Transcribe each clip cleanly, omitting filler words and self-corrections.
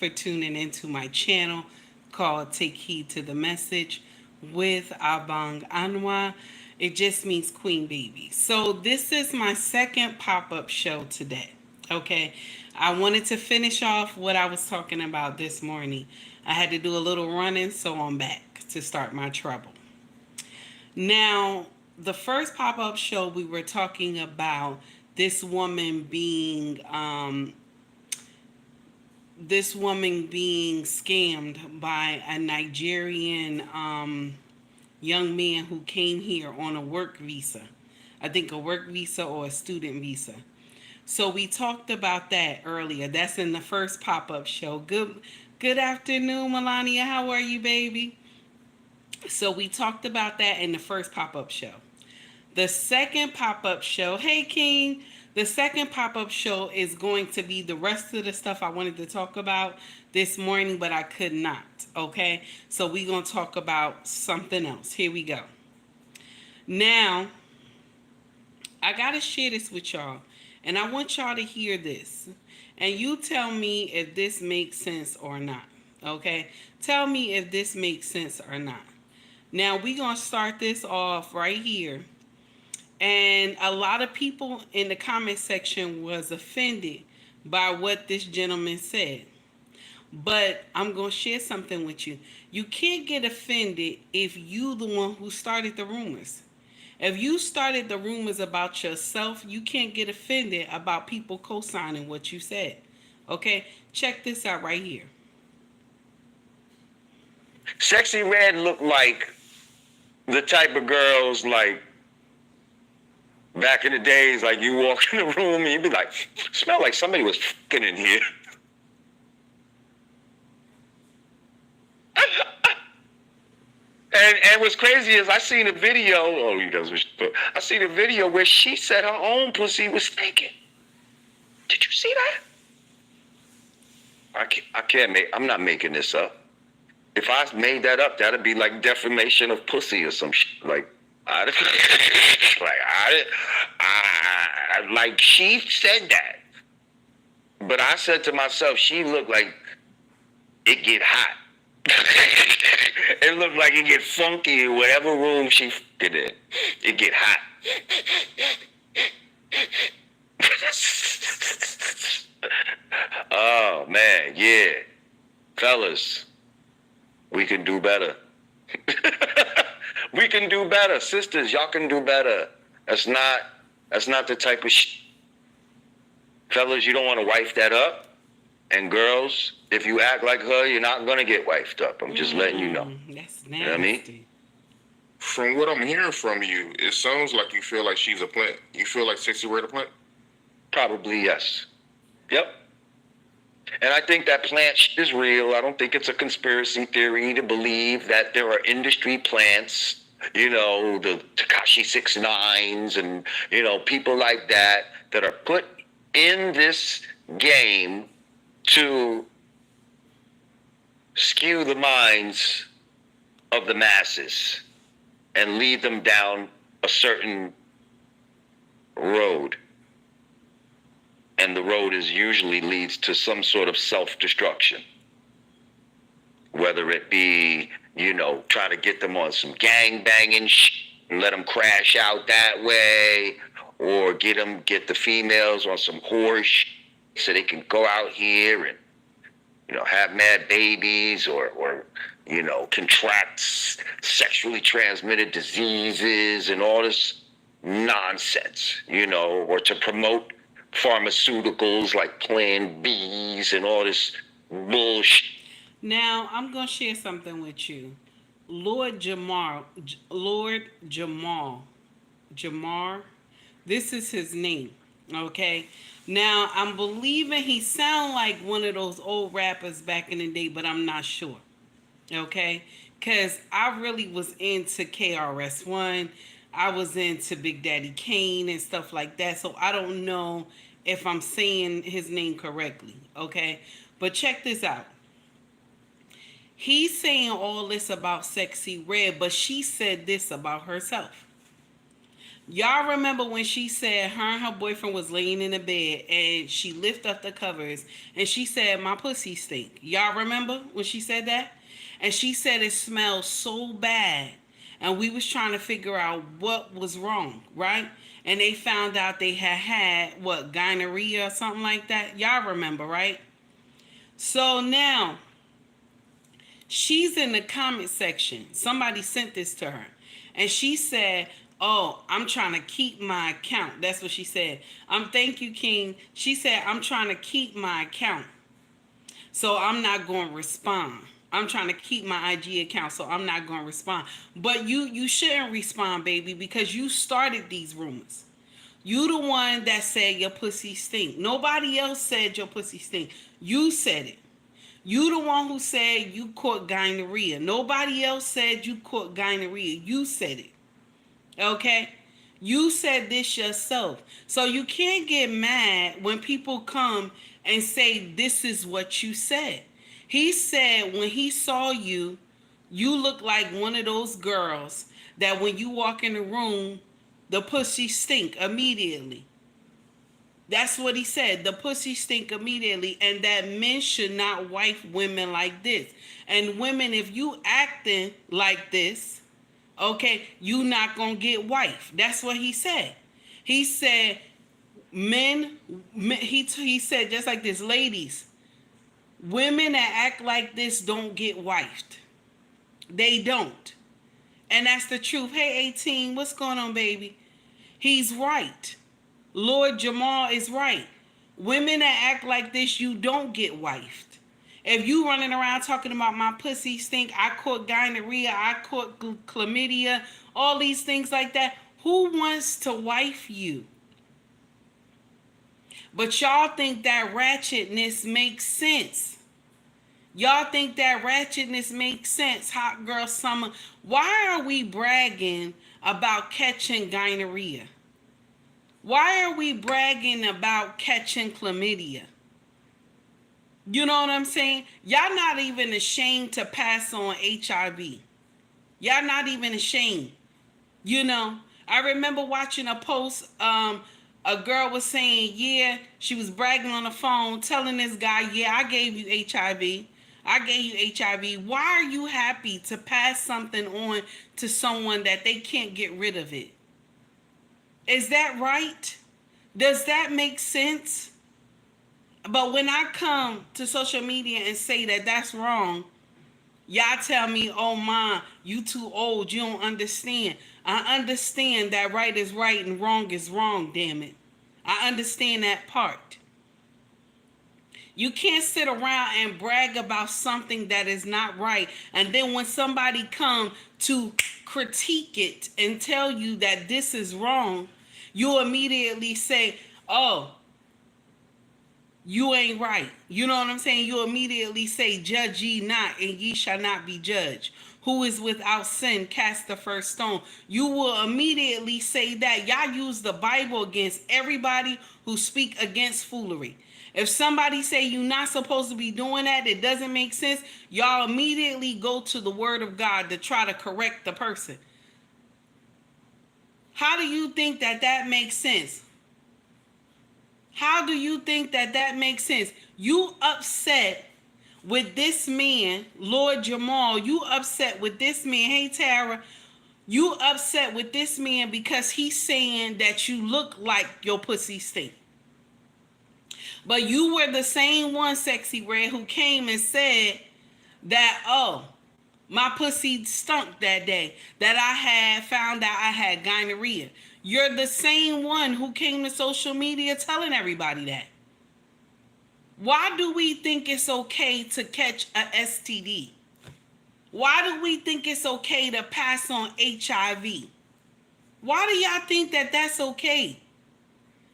for tuning into my channel called Take Heed to the Message with Abang Anwa. It just means Queen Baby. So this is my second pop-up show today. Okay. I wanted to finish off what I was talking about this morning. I had to do a little running, so I'm back to start my trouble. Now, the first pop-up show we were talking about this woman being scammed by a Nigerian young man who came here on a work visa. I think a work visa or a student visa. So we talked about that earlier. That's in the first pop-up show. Good afternoon, Melania. How are you, baby? So we talked about that in the first pop-up show. The second pop-up show, hey King, the second pop-up show is going to be the rest of the stuff I wanted to talk about this morning, but I could not, okay? So we're going to talk about something else. Here we go. Now, I got to share this with y'all, and I want y'all to hear this. And you tell me if this makes sense or not, okay? Tell me if this makes sense or not. Now, we're going to start this off right here. And a lot of people in the comment section was offended by what this gentleman said. But I'm going to share something with you. You can't get offended if you the one who started the rumors. If you started the rumors about yourself, you can't get offended about people co-signing what you said. Okay? Check this out right here. Sexy Red looked like the type of girls like back in the days, like you walk in the room and you'd be like, smell like somebody was fucking in here. And what's crazy is I seen a video, I seen a video where she said her own pussy was stinking. Did you see that? I'm not making this up. If I made that up, that'd be like defamation of pussy or some shit. Like she said that. But I said to myself, she looked like it get hot. It looked like it get funky in whatever room she f***ing in. It get hot. Oh, man, yeah. Fellas, we can do better. We can do better. Sisters, y'all can do better. That's not the type of shit. Fellas, you don't want to wife that up. And girls, if you act like her, you're not going to get wifed up. I'm just letting you know. That's nasty. You know what I mean? From what I'm hearing from you, it sounds like you feel like she's a plant. You feel like Sexy Red a plant? Probably yes. Yep. And I think that plant is real. I don't think it's a conspiracy theory to believe that there are industry plants, the Tekashi 6ix9ines and, people like that are put in this game to skew the minds of the masses and lead them down a certain road. And the road usually leads to some sort of self-destruction. Whether it be, trying to get them on some gang-banging and let them crash out that way, or get the females on some horse so they can go out here and, have mad babies or contract sexually transmitted diseases and all this nonsense, or to promote pharmaceuticals like Plan Bs and all this bullshit. Now, I'm going to share something with you. Lord Jamar, this is his name, okay? Now, I'm believing he sound like one of those old rappers back in the day, but I'm not sure, okay? Because I really was into KRS-One. I was into Big Daddy Kane and stuff like that, so I don't know if I'm saying his name correctly, okay? But check this out. He's saying all this about Sexy Red, but she said this about herself. Y'all remember when she said her and her boyfriend was laying in the bed and she lifted up the covers and she said, "My pussy stink." Y'all remember when she said that? And she said it smelled so bad. And we was trying to figure out what was wrong, right? And they found out they had what, gonorrhea or something like that. Y'all remember, right? So now she's in the comment section. Somebody sent this to her. And she said, "Oh, I'm trying to keep my account." That's what she said. Thank you, King. She said, "I'm trying to keep my account, so I'm not going to respond. I'm trying to keep my IG account, so I'm not going to respond." But you shouldn't respond, baby, because you started these rumors. You the one that said your pussy stink. Nobody else said your pussy stink. You said it. You the one who said you caught gonorrhea. Nobody else said you caught gonorrhea. You said it. Okay? You said this yourself. So you can't get mad when people come and say this is what you said. He said when he saw you, you look like one of those girls that when you walk in the room, the pussy stink immediately. That's what he said. The pussy stink immediately, and that men should not wife women like this. And women, if you acting like this, okay, you not gonna get wife. That's what he said. He said, he said just like this, ladies, women that act like this don't get wifed. They don't. And that's the truth. Hey, 18, what's going on, baby? He's right. Lord Jamal is right. Women that act like this, you don't get wifed. If you running around talking about my pussy stink, I caught gonorrhea, I caught chlamydia, all these things like that, who wants to wife you? But y'all think that ratchetness makes sense. Y'all think that ratchetness makes sense. Hot girl summer. Why are we bragging about catching gonorrhea? Why are we bragging about catching chlamydia? You know what I'm saying? Y'all not even ashamed to pass on HIV. Y'all not even ashamed. You know, I remember watching a post, a girl was saying, yeah, she was bragging on the phone, telling this guy, yeah, I gave you HIV. I gave you HIV. Why are you happy to pass something on to someone that they can't get rid of it? Is that right? Does that make sense? But when I come to social media and say that that's wrong, y'all tell me, "Oh, ma, you too old. You don't understand." I understand that right is right and wrong is wrong, damn it. I understand that part. You can't sit around and brag about something that is not right. And then when somebody come to critique it and tell you that this is wrong, you immediately say, "Oh, you ain't right." You know what I'm saying? You immediately say, "Judge ye not, and ye shall not be judged. Who is without sin, cast the first stone." You will immediately say that. Y'all use the Bible against everybody who speak against foolery. If somebody say you're not supposed to be doing that, it doesn't make sense, y'all immediately go to the word of God to try to correct the person. How do you think that that makes sense? How do you think that that makes sense? You upset with this man, Lord Jamal. You upset with this man. Hey, Tara. You upset with this man because he's saying that you look like your pussy stink. But you were the same one, Sexy Red, who came and said that, "Oh, my pussy stunk that day, that I had found out I had gonorrhea." You're the same one who came to social media telling everybody that. Why do we think it's okay to catch a STD? Why do we think it's okay to pass on HIV? Why do y'all think that that's okay?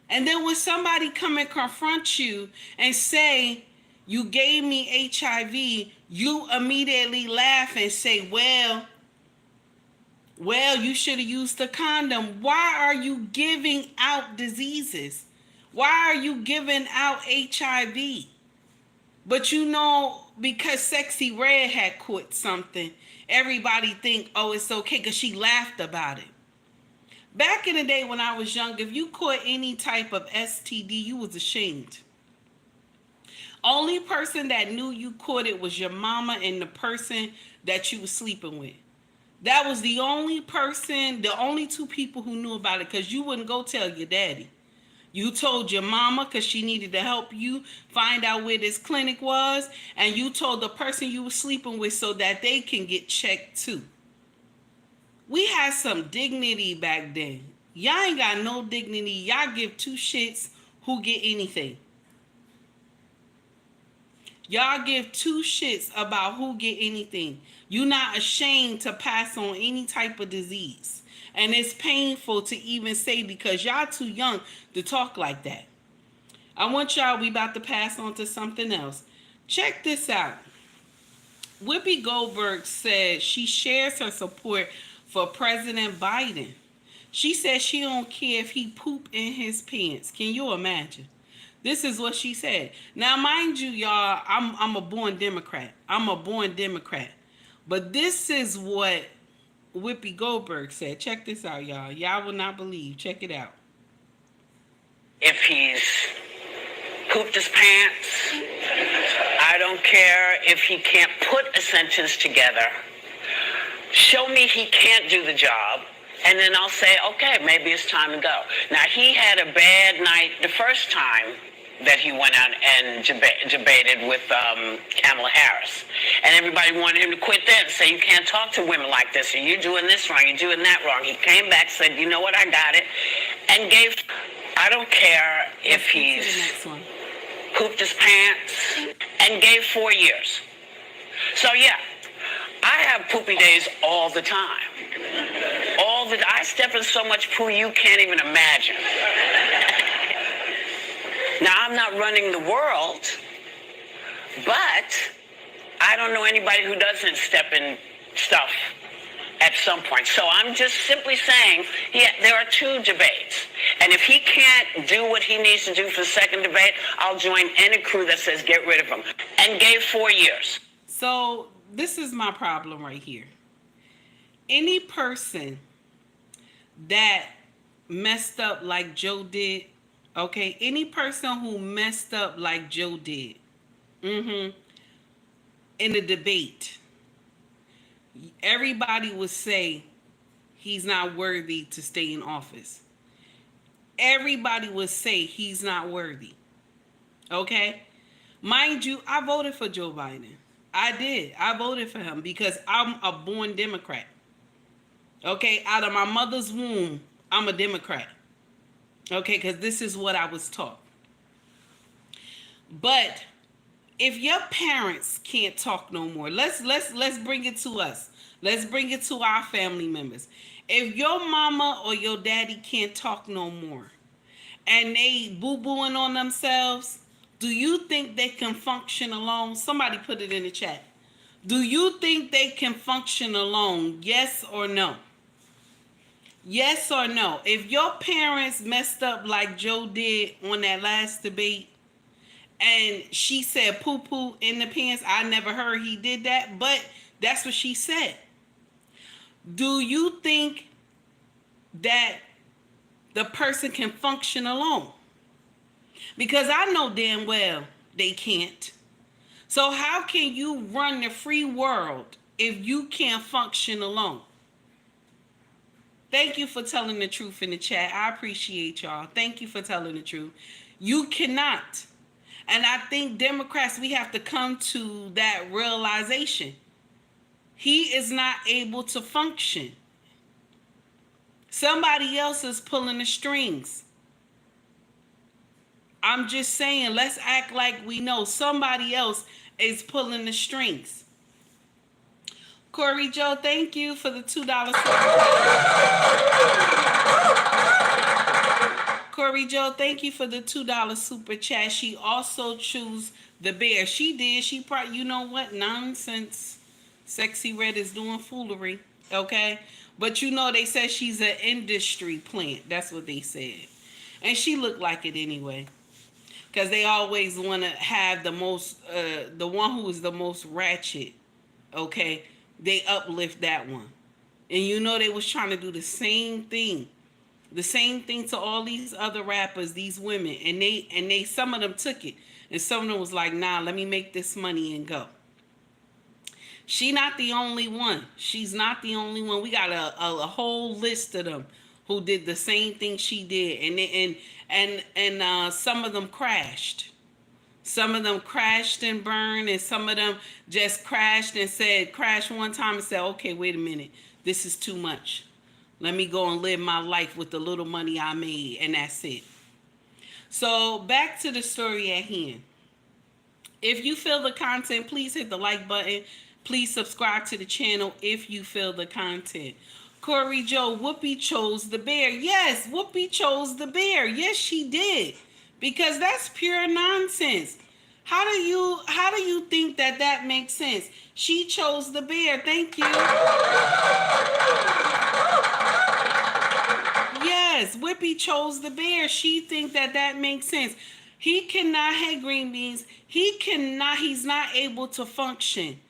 And then when somebody come and confront you and say, "You gave me HIV," you immediately laugh and say, well, you should have used a condom. Why are you giving out diseases? Why are you giving out HIV? But you know, because Sexy Red had caught something, everybody think, "Oh, it's okay," because she laughed about it. Back in the day when I was young, if you caught any type of STD, you was ashamed. Only person that knew you caught it was your mama and the person that you was sleeping with. That was the only person, the only two people who knew about it, because you wouldn't go tell your daddy. You told your mama because she needed to help you find out where this clinic was, and you told the person you were sleeping with so that they can get checked too. We had some dignity back then. Y'all ain't got no dignity. Y'all give two shits who get anything. Y'all give two shits about who get anything. You not ashamed to pass on any type of disease. And it's painful to even say because y'all too young to talk like that. I want y'all, we about to pass on to something else. Check this out. Whoopi Goldberg said she shares her support for President Biden. She said she don't care if he poop in his pants. Can you imagine? This is what she said. Now, mind you, y'all, I'm a born Democrat. I'm a born Democrat. But this is what Whoopi Goldberg said. Check this out, y'all. Y'all will not believe. Check it out. If he's pooped his pants, I don't care if he can't put a sentence together. Show me he can't do the job, and then I'll say, okay, maybe it's time to go. Now, he had a bad night the first time that he went out and debated with Kamala Harris. And everybody wanted him to quit then, say you can't talk to women like this, or you're doing this wrong, you're doing that wrong. He came back, said, you know what, I got it, and gave, I don't care if he's pooped his pants, and gave 4 years. So yeah, I have poopy days all the time. I step in so much poo you can't even imagine. Now, I'm not running the world, but I don't know anybody who doesn't step in stuff at some point. So I'm just simply saying, yeah, there are two debates. And if he can't do what he needs to do for the second debate, I'll join any crew that says get rid of him. And gave 4 years. So this is my problem right here. Any person that messed up like Joe did, okay, any person who messed up like Joe did, in the debate, everybody would say he's not worthy to stay in office. Everybody would say he's not worthy. Okay? Mind you, I voted for Joe Biden. I did. I voted for him because I'm a born Democrat. Okay? Out of my mother's womb, I'm a Democrat. Okay? Because this is what I was taught. But if your parents can't talk no more, let's bring it to us. Let's bring it to our family members. If your mama or your daddy can't talk no more and they boo-booing on themselves, do you think they can function alone? Somebody put it in the chat. Do you think they can function alone? Yes or no? Yes or no? If your parents messed up like Joe did on that last debate, and she said poo-poo in the pants, I never heard he did that, but that's what she said. Do you think that the person can function alone? Because I know damn well they can't. So how can you run the free world if you can't function alone? Thank you for telling the truth in the chat. I appreciate y'all. Thank you for telling the truth. You cannot. And I think Democrats, we have to come to that realization. He is not able to function. Somebody else is pulling the strings. I'm just saying, let's act like we know somebody else is pulling the strings. Corey Joe, thank you for the $2 Corey Joe, thank you for the $2 super chat. She also chose the bear. She did. She probably, you know what? Nonsense. Sexy Red is doing foolery. Okay? But you know they said she's an industry plant. That's what they said. And she looked like it anyway. Because they always want to have the most, the one who is the most ratchet. Okay? They uplift that one. And you know they was trying to do the same thing The same thing to all these other rappers, these women, and they some of them took it, and some of them was like, nah, let me make this money and go. She not the only one. She's not the only one. We got a whole list of them who did the same thing she did, and some of them crashed. Some of them crashed and burned, and some of them just crashed and said, crashed one time and said, okay, wait a minute, this is too much. Let me go and live my life with the little money I made, and that's it. So back to the story at hand. If you feel the content, please hit the like button. Please subscribe to the channel if you feel the content. Corey Joe, Whoopi chose the bear. Yes, Whoopi chose the bear. Yes, she did. Because that's pure nonsense. How do you think that makes sense? She chose the bear. Thank you. Yes, Whoopi chose the bear. She think that makes sense. He cannot have green beans. He's not able to function.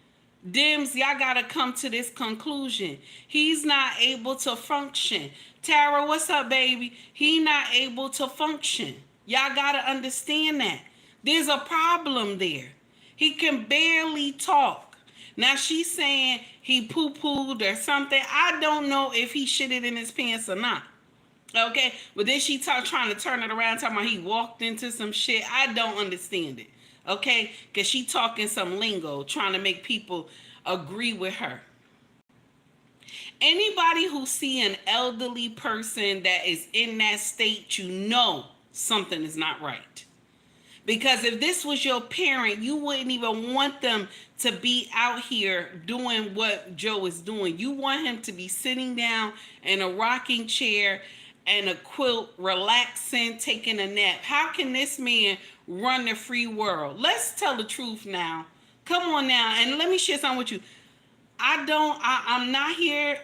Dims, y'all gotta come to this conclusion. He's not able to function. Tara, what's up, baby? He not able to function. Y'all gotta understand that. There's a problem there. He can barely talk. Now she's saying he poo-pooed or something. I don't know if he shitted in his pants or not. Okay, but then she trying to turn it around, talking about he walked into some shit. I don't understand it. Okay, because she talking some lingo, trying to make people agree with her. Anybody who see an elderly person that is in that state, you know something is not right. Because if this was your parent, you wouldn't even want them to be out here doing what Joe is doing. You want him to be sitting down in a rocking chair and a quilt, relaxing, taking a nap. How can this man run the free world? Let's tell the truth now. Come on now, and let me share something with you. I'm not here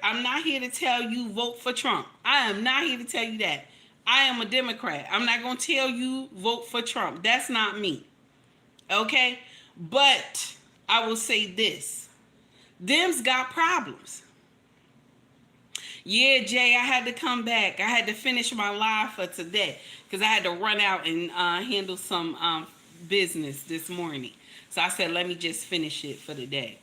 to tell you vote for Trump. I am not here to tell you that. I am a Democrat. I'm not going to tell you vote for Trump. That's not me. Okay? But I will say this. Them's got problems. Yeah, Jay, I had to come back. I had to finish my live for today because I had to run out and handle some business this morning. So I said, let me just finish it for the day.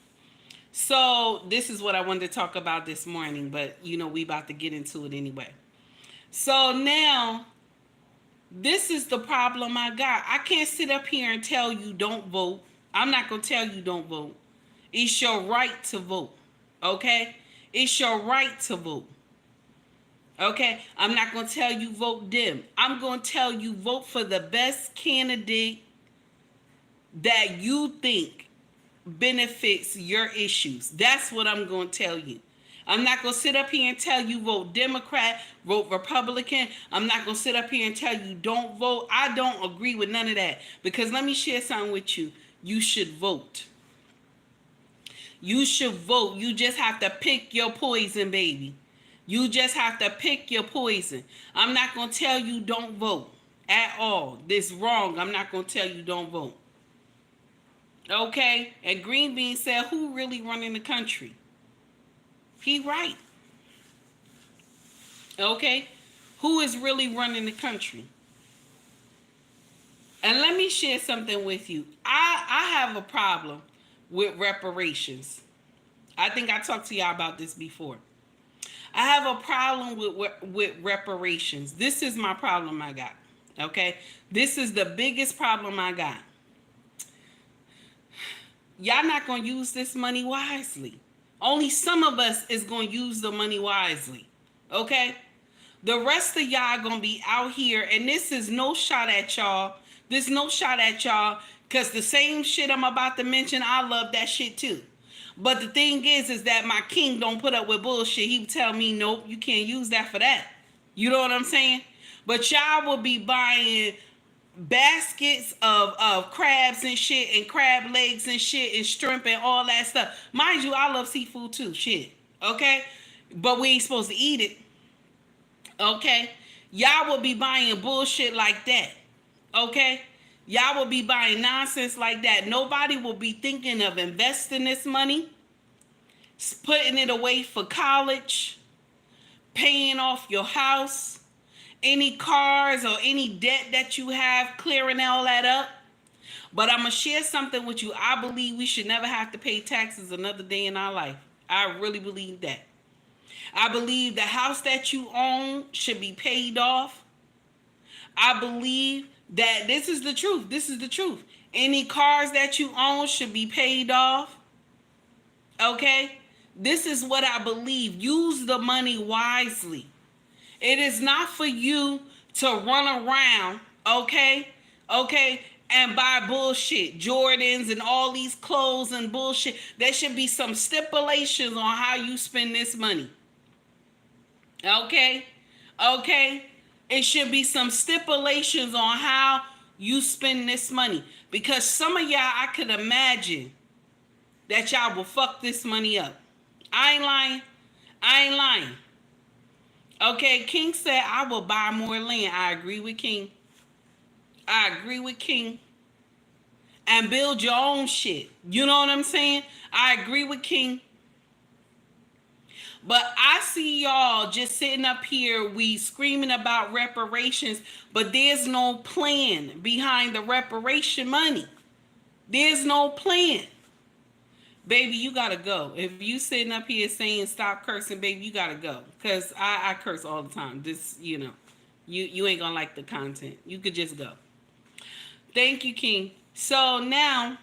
So this is what I wanted to talk about this morning, but we about to get into it anyway. So now, this is the problem I got. I can't sit up here and tell you don't vote. I'm not going to tell you don't vote. It's your right to vote. Okay? It's your right to vote. Okay? I'm not going to tell you vote Dem. I'm going to tell you vote for the best candidate that you think benefits your issues. That's what I'm going to tell you. I'm not going to sit up here and tell you vote Democrat, vote Republican. I'm not going to sit up here and tell you don't vote. I don't agree with none of that. Because let me share something with you. You should vote. You should vote. You just have to pick your poison, baby. You just have to pick your poison. I'm not going to tell you don't vote at all. This wrong. I'm not going to tell you don't vote. Okay? And Green Bean said, who really running the country? He right. Okay? Who is really running the country? And let me share something with you. I have a problem with reparations. I think I talked to y'all about this before. I have a problem with reparations. This is my problem I got. Okay? This is the biggest problem I got. Y'all not going to use this money wisely. Only some of us is going to use the money wisely. Okay? The rest of y'all going to be out here, and this is no shot at y'all. This is no shot at y'all, because the same shit I'm about to mention, I love that shit too. But the thing is that my king don't put up with bullshit. He would tell me, nope, you can't use that for that. You know what I'm saying? But y'all will be buying baskets of crabs and shit, and crab legs and shit, and shrimp and all that stuff. Mind you, I love seafood too, shit. Okay? But we ain't supposed to eat it. Okay? Y'all will be buying bullshit like that. Okay? Y'all will be buying nonsense like that. Nobody will be thinking of investing this money, putting it away for college, paying off your house, any cars or any debt that you have, clearing all that up. But I'm going to share something with you. I believe we should never have to pay taxes another day in our life. I really believe that. I believe the house that you own should be paid off. I believe that this is the truth. This is the truth. Any cars that you own should be paid off. Okay? This is what I believe. Use the money wisely. It is not for you to run around, okay? Okay? And buy bullshit. Jordans and all these clothes and bullshit. There should be some stipulations on how you spend this money. Okay? Okay? It should be some stipulations on how you spend this money. Because some of y'all, I could imagine that y'all will fuck this money up. I ain't lying. I ain't lying. Okay, King said, I will buy more land. I agree with King. I agree with King. And build your own shit. You know what I'm saying? I agree with King. But I see y'all just sitting up here, we screaming about reparations, but there's no plan behind the reparation money. There's no plan. Baby, you gotta go. If you sitting up here saying stop cursing, baby, you gotta go. Because I curse all the time. This, you ain't gonna like the content. You could just go. Thank you, King. So now,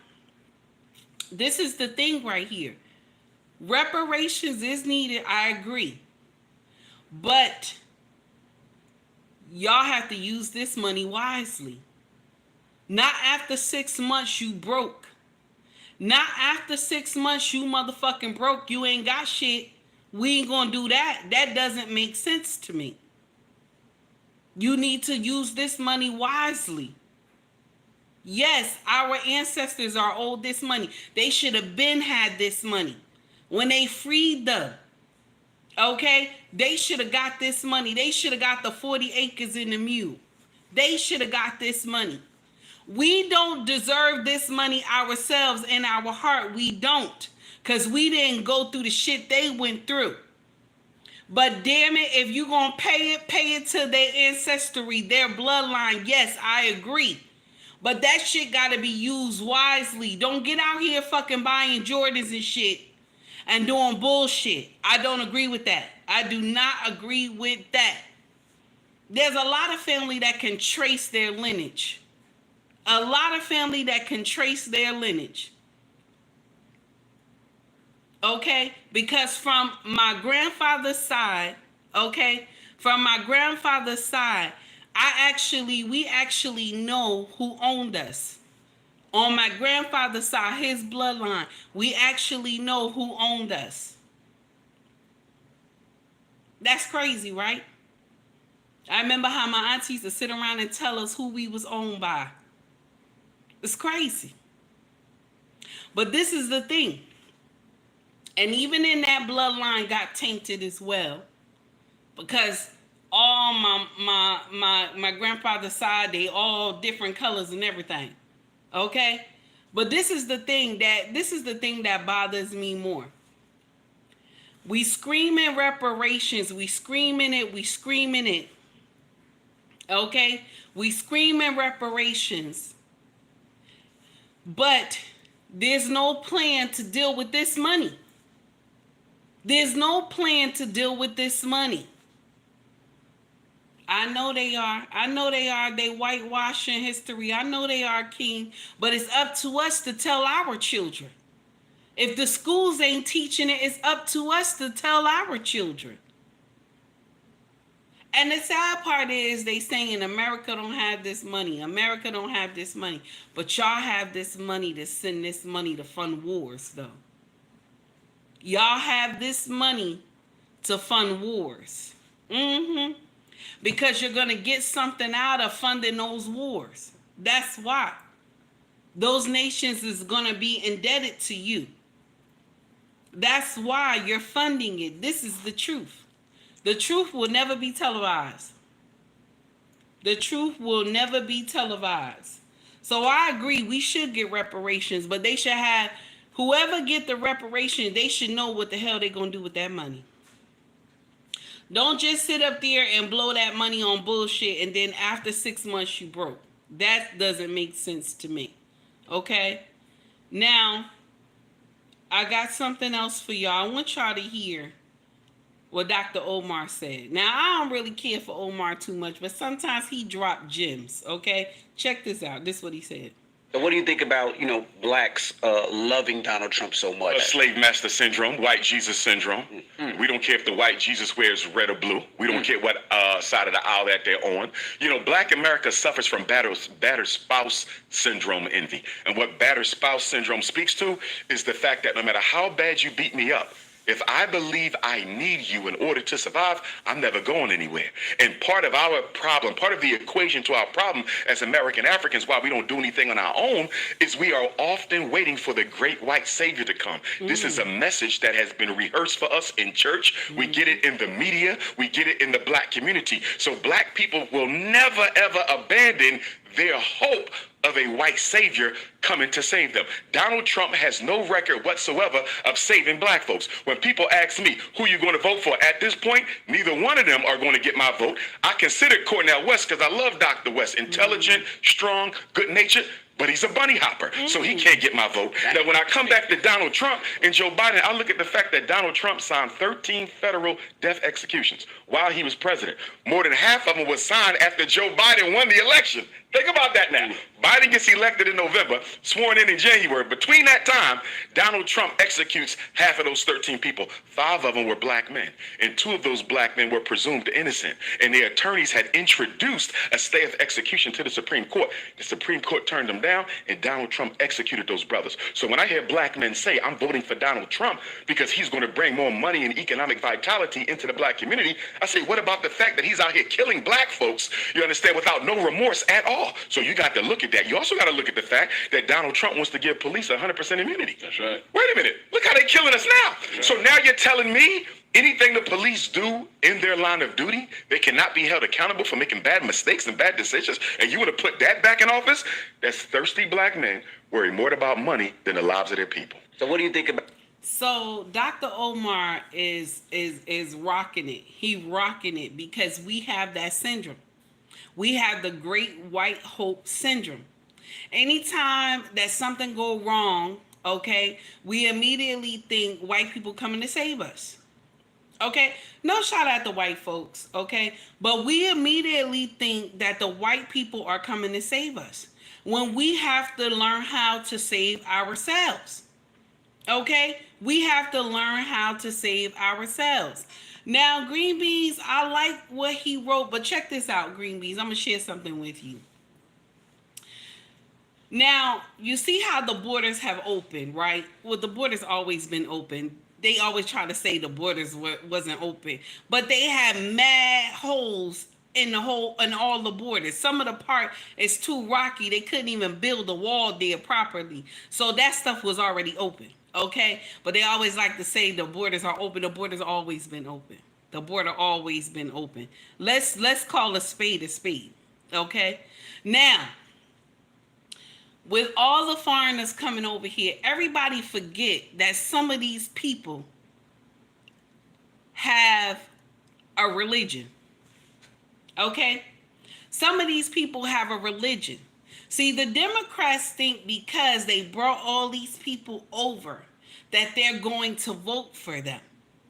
this is the thing right here. Reparations is needed, I agree. But y'all have to use this money wisely. Not after 6 months you broke. Not after 6 months you motherfucking broke. You ain't got shit. We ain't gonna do that. That doesn't make sense to me. You need to use this money wisely. Yes, our ancestors are owed this money. They should have been had this money. When they freed them, okay, they should have got this money. They should have got the 40 acres in the mule. They should have got this money. We don't deserve this money ourselves in our heart. We don't. Because we didn't go through the shit they went through. But damn it, if you're going to pay it to their ancestry, their bloodline. Yes, I agree. But that shit got to be used wisely. Don't get out here fucking buying Jordans and shit and doing bullshit. I don't agree with that. I do not agree with that. There's a lot of family that can trace their lineage. A lot of family that can trace their lineage. Okay? Because from my grandfather's side, okay? From my grandfather's side, we actually know who owned us. On my grandfather's side, his bloodline, we actually know who owned us. That's crazy, right? I remember how my aunties used to sit around and tell us who we was owned by. It's crazy. But this is the thing. And even in that bloodline got tainted as well. Because all my grandfather's side, they all different colors and everything. Okay? But this is the thing that bothers me more. We screaming reparations, we screaming it. Okay? We screaming reparations. But there's no plan to deal with this money. There's no plan to deal with this money. I know they are. They whitewashing history. I know they are, King. But it's up to us to tell our children. If the schools ain't teaching it, it's up to us to tell our children. And the sad part is they saying America don't have this money. America don't have this money. But y'all have this money to send this money to fund wars, though. Y'all have this money to fund wars. Because you're going to get something out of funding those wars. That's why. Those nations is going to be indebted to you. That's why you're funding it. This is the truth. The truth will never be televised. The truth will never be televised. So I agree, we should get reparations, but they should have, whoever get the reparation, they should know what the hell they're going to do with that money. Don't just sit up there and blow that money on bullshit and then after 6 months you broke. That doesn't make sense to me. Okay? Now, I got something else for y'all. I want y'all to hear what Dr. Omar said. Now, I don't really care for Omar too much, but sometimes he dropped gems. Okay? Check this out. This is what he said. So what do you think about, blacks loving Donald Trump so much? Slave master syndrome, white Jesus syndrome. We don't care if the white Jesus wears red or blue. We don't care what side of the aisle that they're on. Black America suffers from battered spouse syndrome envy. And what battered spouse syndrome speaks to is the fact that no matter how bad you beat me up, if I believe I need you in order to survive, I'm never going anywhere. And part of our problem, part of the equation to our problem as American Africans, why we don't do anything on our own, is we are often waiting for the great white savior to come. This is a message that has been rehearsed for us in church. We get it in the media. We get it in the black community. So black people will never, ever abandon their hope of a white savior coming to save them. Donald Trump has no record whatsoever of saving black folks. When people ask me, who you going to vote for? At this point, neither one of them are going to get my vote. I consider Cornel West because I love Dr. West. Intelligent, strong, good-natured, but he's a bunny hopper, so he can't get my vote. Now, when I come back to Donald Trump and Joe Biden, I look at the fact that Donald Trump signed 13 federal death executions while he was president. More than half of them was signed after Joe Biden won the election. Think about that now. Biden gets elected in November, sworn in January. Between that time, Donald Trump executes half of those 13 people. 5 of them were black men, and 2 of those black men were presumed innocent. And their attorneys had introduced a stay of execution to the Supreme Court. The Supreme Court turned them down, and Donald Trump executed those brothers. So when I hear black men say, I'm voting for Donald Trump because he's going to bring more money and economic vitality into the black community, I say, what about the fact that he's out here killing black folks, you understand, without no remorse at all? So you got to look at that. You also got to look at the fact that Donald Trump wants to give police 100% immunity. That's right. Wait a minute. Look how they're killing us now. Right. So now you're telling me anything the police do in their line of duty, they cannot be held accountable for making bad mistakes and bad decisions, and you want to put that back in office? That's thirsty black men worry more about money than the lives of their people. So what do you think about? So Dr. Omar is rocking it. He rocking it because we have that syndrome. We have the great white hope syndrome. Anytime that something go wrong, okay, we immediately think white people coming to save us. Okay, no shot at the white folks, okay, but we immediately think that the white people are coming to save us when we have to learn how to save ourselves. Okay, we have to learn how to save ourselves. Now, Green Beans, I like what he wrote, but check this out, Green Beans. I'm going to share something with you. Now, you see how the borders have opened, right? Well, the borders always been open. They always try to say the borders wasn't open, but they had mad holes in all the borders. Some of the part is too rocky. They couldn't even build a wall there properly. So that stuff was already open. Okay, but they always like to say the borders are open. The border's always been open. The border always been open. Let's call a spade, okay? Now, with all the foreigners coming over here, everybody forget that some of these people have a religion, okay? Some of these people have a religion. See, the Democrats think because they brought all these people over that they're going to vote for them.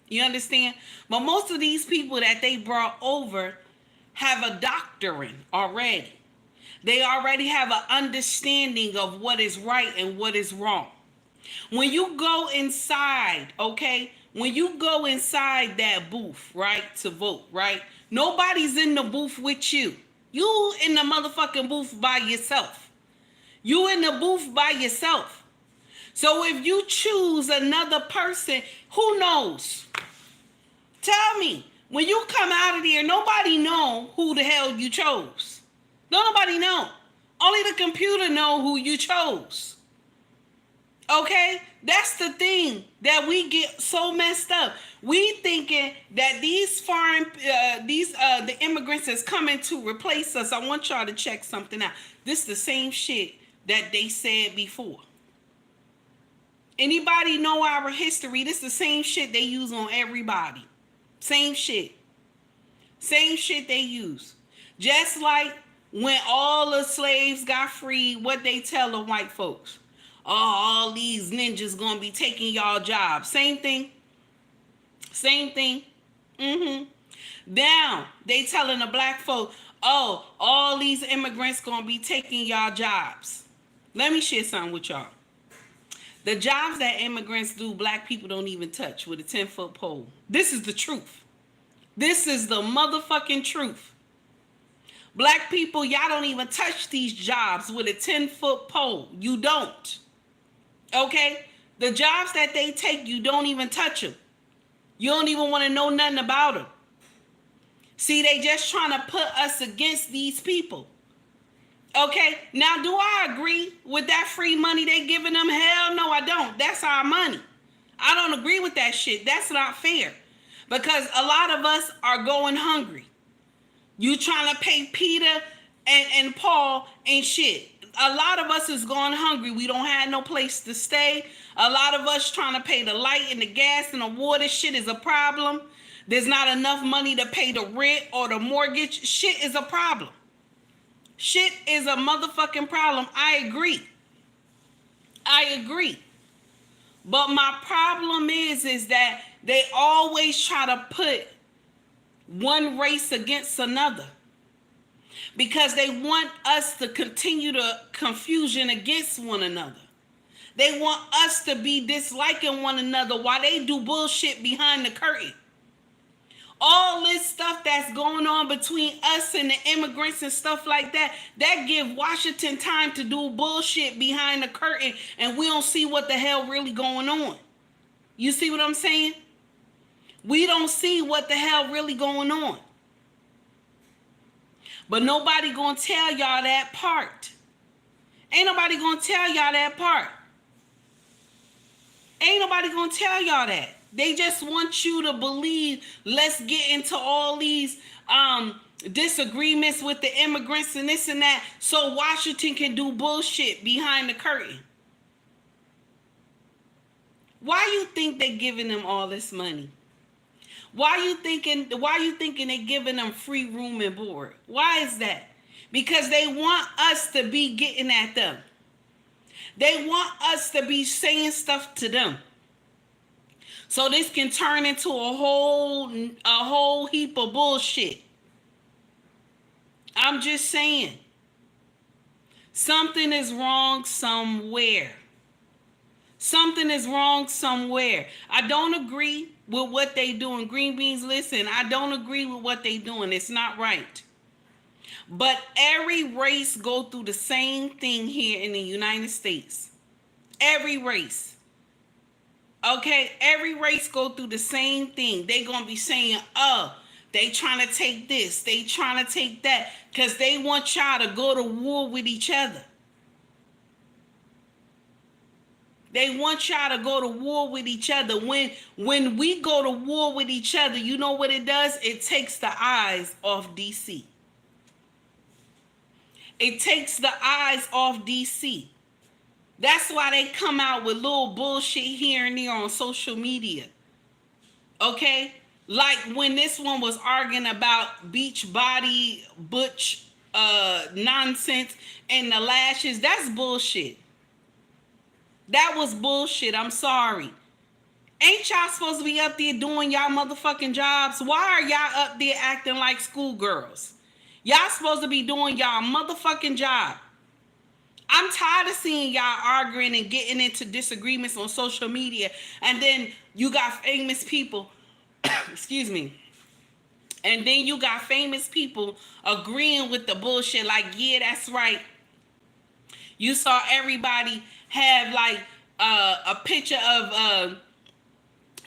You understand? But most of these people that they brought over have a doctrine already. They already have an understanding of what is right and what is wrong. When you go inside, okay, when you go inside that booth, right, to vote, right, nobody's in the booth with you. You in the motherfucking booth by yourself. You in the booth by yourself. So if you choose another person, who knows? Tell me, when you come out of there, nobody know who the hell you chose. Nobody know. Only the computer know who you chose. Okay? That's the thing that we get so messed up. We thinking that these foreign, the immigrants is coming to replace us. I want y'all to check something out. This is the same shit that they said before. Anybody know our history? This is the same shit they use on everybody. Same shit. Same shit they use. Just like when all the slaves got freed, what they tell the white folks. Oh, all these ninjas gonna be taking y'all jobs. Same thing. Same thing. Now, they telling the black folk, oh, all these immigrants gonna be taking y'all jobs. Let me share something with y'all. The jobs that immigrants do, black people don't even touch with a 10-foot pole. This is the truth. This is the motherfucking truth. Black people, y'all don't even touch these jobs with a 10-foot pole. You don't. Okay? The jobs that they take, you don't even touch them. You don't even want to know nothing about them. See, they just trying to put us against these people. Okay? Now, do I agree with that free money they giving them? Hell no, I don't. That's our money. I don't agree with that shit. That's not fair. Because a lot of us are going hungry. You trying to pay Peter and Paul and shit. A lot of us is going hungry. We don't have no place to stay. A lot of us trying to pay the light and the gas and the water. Shit is a problem. There's not enough money to pay the rent or the mortgage. Shit is a problem. Shit is a motherfucking problem. I agree. But my problem is that they always try to put one race against another. Because they want us to continue the confusion against one another. They want us to be disliking one another while they do bullshit behind the curtain. All this stuff that's going on between us and the immigrants and stuff like that, that give Washington time to do bullshit behind the curtain, and we don't see what the hell really going on. You see what I'm saying? We don't see what the hell really going on. But nobody gonna tell y'all that part. Ain't nobody gonna tell y'all that part. Ain't nobody gonna tell y'all that. They just want you to believe, let's get into all these disagreements with the immigrants and this and that, so Washington can do bullshit behind the curtain. Why you think they giving them all this money? Why you thinking they giving them free room and board? Why is that? Because they want us to be getting at them. They want us to be saying stuff to them. So this can turn into a whole heap of bullshit. I'm just saying. Something is wrong somewhere. Something is wrong somewhere. I don't agree with what they doing. Green beans, listen, I don't agree with what they doing. It's not right. But every race go through the same thing here in the United States. Every race. Okay, every race go through the same thing. They gonna be saying, oh, they trying to take this, they trying to take that, because they want y'all to go to war with each other. They want y'all to go to war with each other. When we go to war with each other, you know what it does? It takes the eyes off DC. It takes the eyes off DC. That's why they come out with little bullshit here and there on social media. Okay? Like when this one was arguing about beach body, butch nonsense and the lashes. That's bullshit. That was bullshit. I'm sorry. Ain't y'all supposed to be up there doing y'all motherfucking jobs? Why are y'all up there acting like schoolgirls? Y'all supposed to be doing y'all motherfucking job. I'm tired of seeing y'all arguing and getting into disagreements on social media. And then you got famous people, excuse me. And then you got famous people agreeing with the bullshit like, yeah, that's right. You saw everybody have like a picture of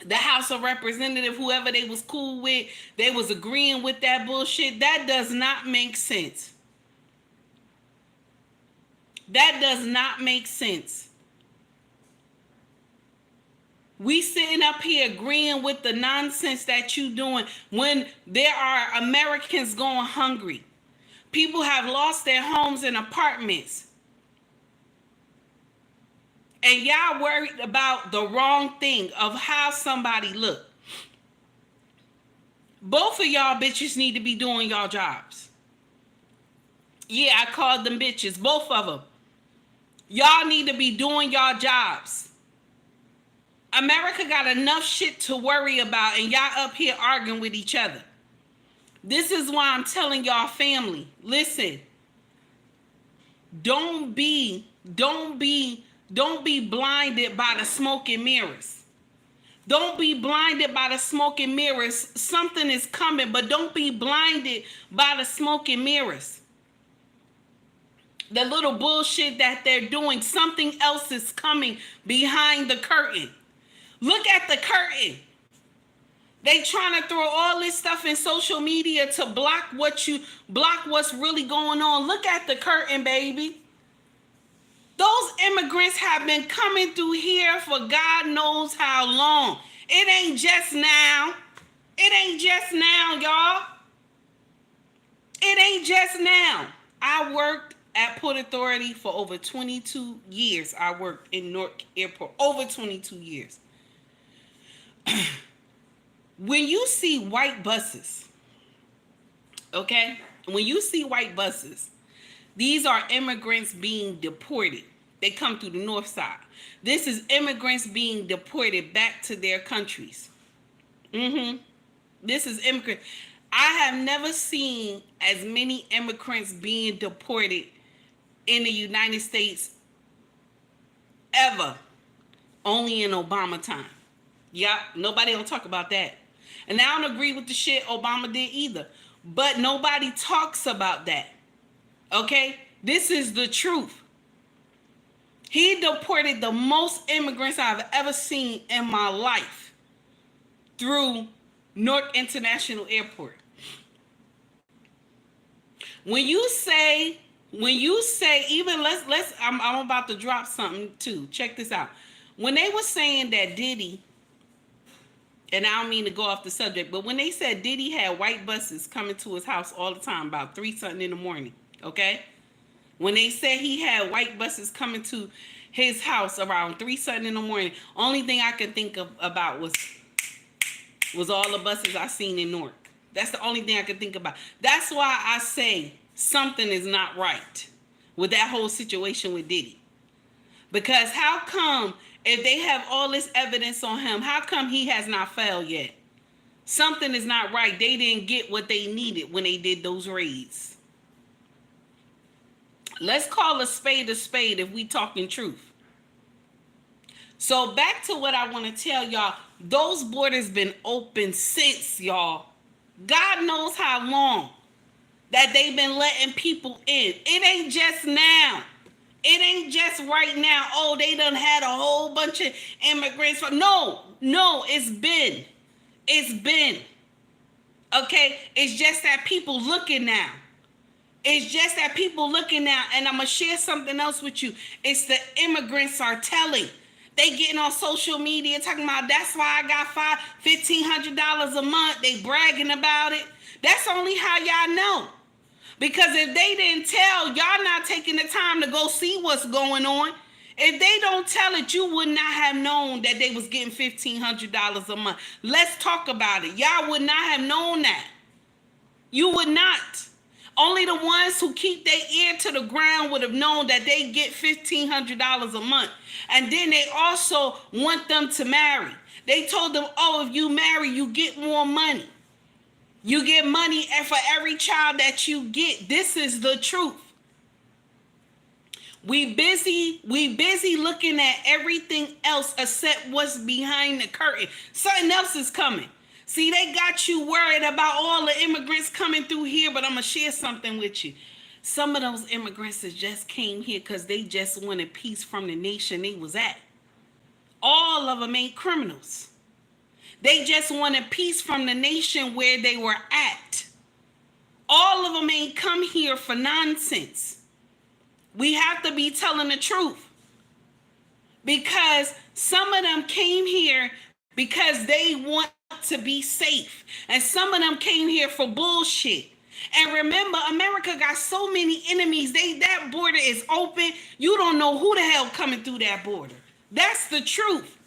the House of Representatives, whoever they was cool with. They was agreeing with that bullshit. That does not make sense. That does not make sense. We sitting up here agreeing with the nonsense that you doing when there are Americans going hungry. People have lost their homes and apartments. And y'all worried about the wrong thing of how somebody look. Both of y'all bitches need to be doing y'all jobs. Yeah, I called them bitches, both of them. Y'all need to be doing y'all jobs. America got enough shit to worry about, and y'all up here arguing with each other. This is why I'm telling y'all, family, listen. Don't be blinded by the smoke and mirrors. Don't be blinded by the smoke and mirrors. Something is coming, but don't be blinded by the smoke and mirrors. The little bullshit that they're doing, something else is coming behind the curtain. Look at the curtain. They trying to throw all this stuff in social media to block what's really going on. Look at the curtain, baby. Those immigrants have been coming through here for God knows how long. It ain't just now. It ain't just now, y'all. It ain't just now. I worked at Port Authority for over 22 years. I worked in Newark Airport over 22 years. When you see white buses, okay? When you see white buses, these are immigrants being deported. They come through the north side. This is immigrants being deported back to their countries. This is immigrant. I have never seen as many immigrants being deported in the United States ever. Only in Obama time. Yep, nobody don't talk about that. And I don't agree with the shit Obama did either. But nobody talks about that. Okay? This is the truth. He deported the most immigrants I've ever seen in my life through Newark International Airport. When you say, even I'm about to drop something too. Check this out. When they were saying that Diddy, and I don't mean to go off the subject, but when they said Diddy had white buses coming to his house all the time, about 3 something in the morning, okay? When they said he had white buses coming to his house around 3 something in the morning, only thing I could think about was all the buses I seen in Newark. That's the only thing I could think about. That's why I say something is not right with that whole situation with Diddy. Because how come, if they have all this evidence on him, how come he has not failed yet? Something is not right. They didn't get what they needed when they did those raids. Let's call a spade if we talking truth. So back to what I want to tell y'all. Those borders been open since, y'all. God knows how long that they've been letting people in. It ain't just now. It ain't just right now. Oh, they done had a whole bunch of immigrants. No, it's been. Okay? It's just that people looking now. And I'm going to share something else with you. It's the immigrants are telling. They getting on social media talking about, that's why I got $1,500 a month. They bragging about it. That's only how y'all know. Because if they didn't tell, y'all not taking the time to go see what's going on. If they don't tell it, you would not have known that they was getting $1,500 a month. Let's talk about it. Y'all would not have known that. You would not. Only the ones who keep their ear to the ground would have known that they get $1,500 a month. And then they also want them to marry. They told them, oh, if you marry, you get more money. You get money for every child that you get. This is the truth. We busy looking at everything else except what's behind the curtain. Something else is coming. See, they got you worried about all the immigrants coming through here, but I'm going to share something with you. Some of those immigrants that just came here because they just wanted peace from the nation they was at. All of them ain't criminals. They just wanted peace from the nation where they were at. All of them ain't come here for nonsense. We have to be telling the truth. Because some of them came here because they want to be safe. And some of them came here for bullshit. And remember, America got so many enemies. That border is open. You don't know who the hell coming through that border. That's the truth.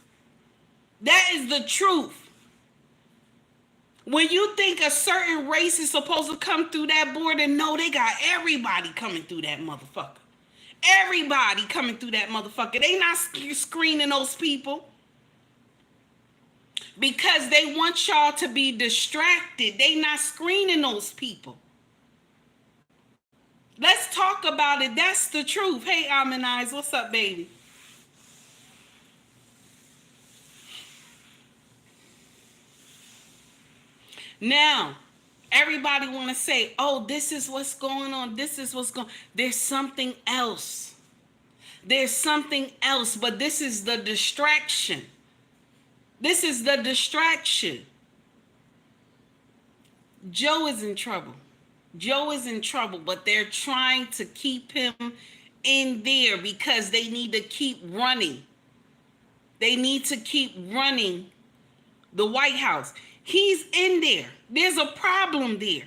That is the truth. When you think a certain race is supposed to come through that border, no, they got everybody coming through that motherfucker. Everybody coming through that motherfucker. They not screening those people because they want y'all to be distracted. They not screening those people. Let's talk about it. That's the truth. Hey, Almond Eyes, what's up, baby? Now, everybody want to say, oh, this is what's going on. This is what's going on. There's something else. There's something else, but this is the distraction. This is the distraction. Joe is in trouble. Joe is in trouble, but they're trying to keep him in there because they need to keep running. They need to keep running the White House. He's in there. There's a problem there.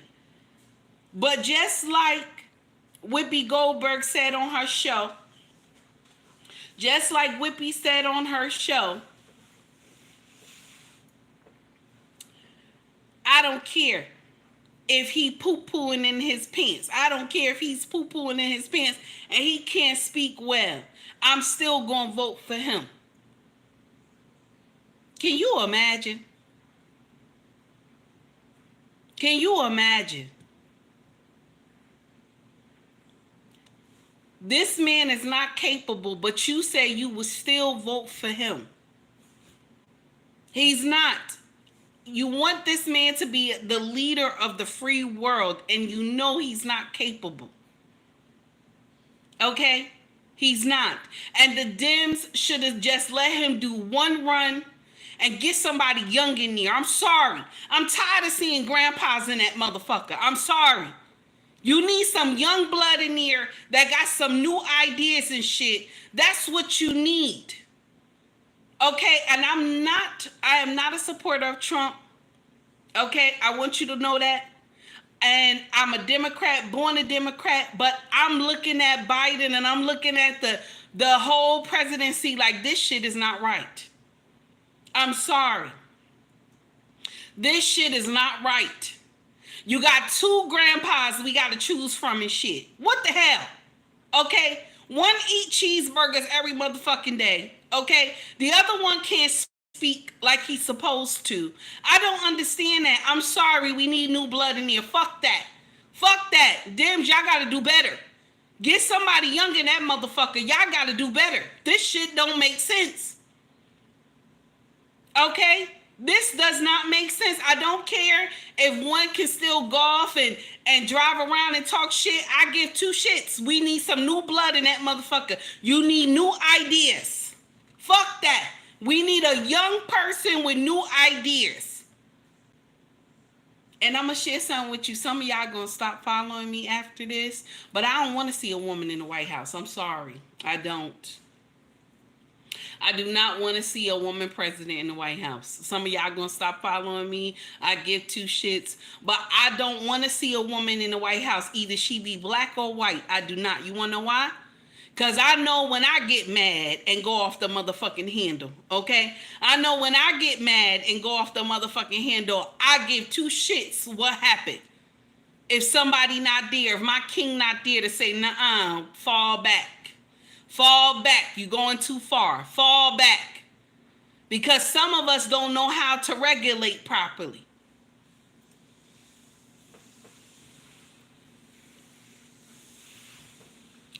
But just like Whoopi Goldberg said on her show, just like Whoopi said on her show, I don't care if he poo-pooing in his pants. I don't care if he's poo-pooing in his pants and he can't speak well. I'm still going to vote for him. Can you imagine? Can you imagine? This man is not capable, but you say you would still vote for him. He's not. You want this man to be the leader of the free world, and you know he's not capable. Okay? He's not. And the Dems should have just let him do one run and get somebody young in there. I'm sorry. I'm tired of seeing grandpas in that motherfucker. I'm sorry. You need some young blood in there that got some new ideas and shit. That's what you need. Okay? And I am not a supporter of Trump. Okay? I want you to know that. And I'm a Democrat, born a Democrat, but I'm looking at Biden and I'm looking at the whole presidency like this shit is not right. I'm sorry. This shit is not right. You got two grandpas we got to choose from and shit. What the hell? Okay? One eat cheeseburgers every motherfucking day. Okay? The other one can't speak like he's supposed to. I don't understand that. I'm sorry. We need new blood in here. Fuck that. Fuck that. Damn, y'all got to do better. Get somebody young in that motherfucker. Y'all got to do better. This shit don't make sense. Okay? This does not make sense. I don't care if one can still golf and drive around and talk shit. I give two shits. We need some new blood in that motherfucker. You need new ideas. Fuck that. We need a young person with new ideas. And I'm going to share something with you. Some of y'all going to stop following me after this. But I don't want to see a woman in the White House. I'm sorry. I don't. I do not want to see a woman president in the White House. Some of y'all going to stop following me. I give two shits. But I don't want to see a woman in the White House. Either she be black or white. I do not. You want to know why? Because I know when I get mad and go off the motherfucking handle. Okay? I know when I get mad and go off the motherfucking handle, I give two shits what happened. If somebody not there, if my king not there to say, nuh-uh, fall back. Fall back. You're going too far. Fall back. Because some of us don't know how to regulate properly.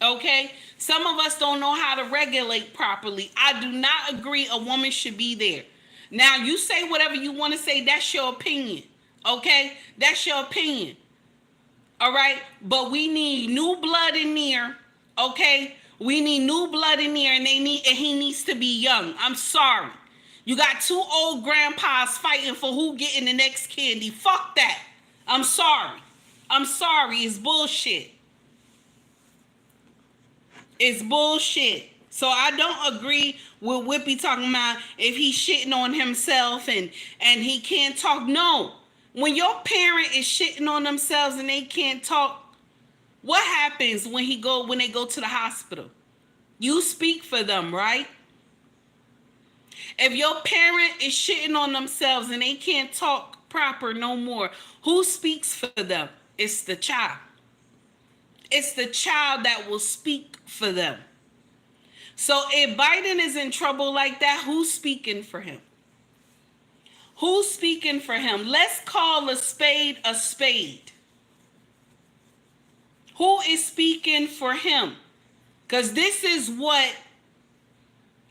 Okay? Some of us don't know how to regulate properly. I do not agree a woman should be there. Now, you say whatever you want to say. That's your opinion. Okay? That's your opinion. All right? But we need new blood in there. Okay? We need new blood in there, and he needs to be young. I'm sorry. You got two old grandpas fighting for who getting the next candy. Fuck that. I'm sorry. I'm sorry. It's bullshit. It's bullshit. So I don't agree with Whoopi talking about if he's shitting on himself and he can't talk. No. When your parent is shitting on themselves and they can't talk, what happens when they go to the hospital? You speak for them, right? If your parent is shitting on themselves and they can't talk, proper no more. Who speaks for them? It's the child. It's the child that will speak for them. So if Biden is in trouble like that, who's speaking for him? Who's speaking for him? Let's call a spade a spade. Who is speaking for him? Because this is what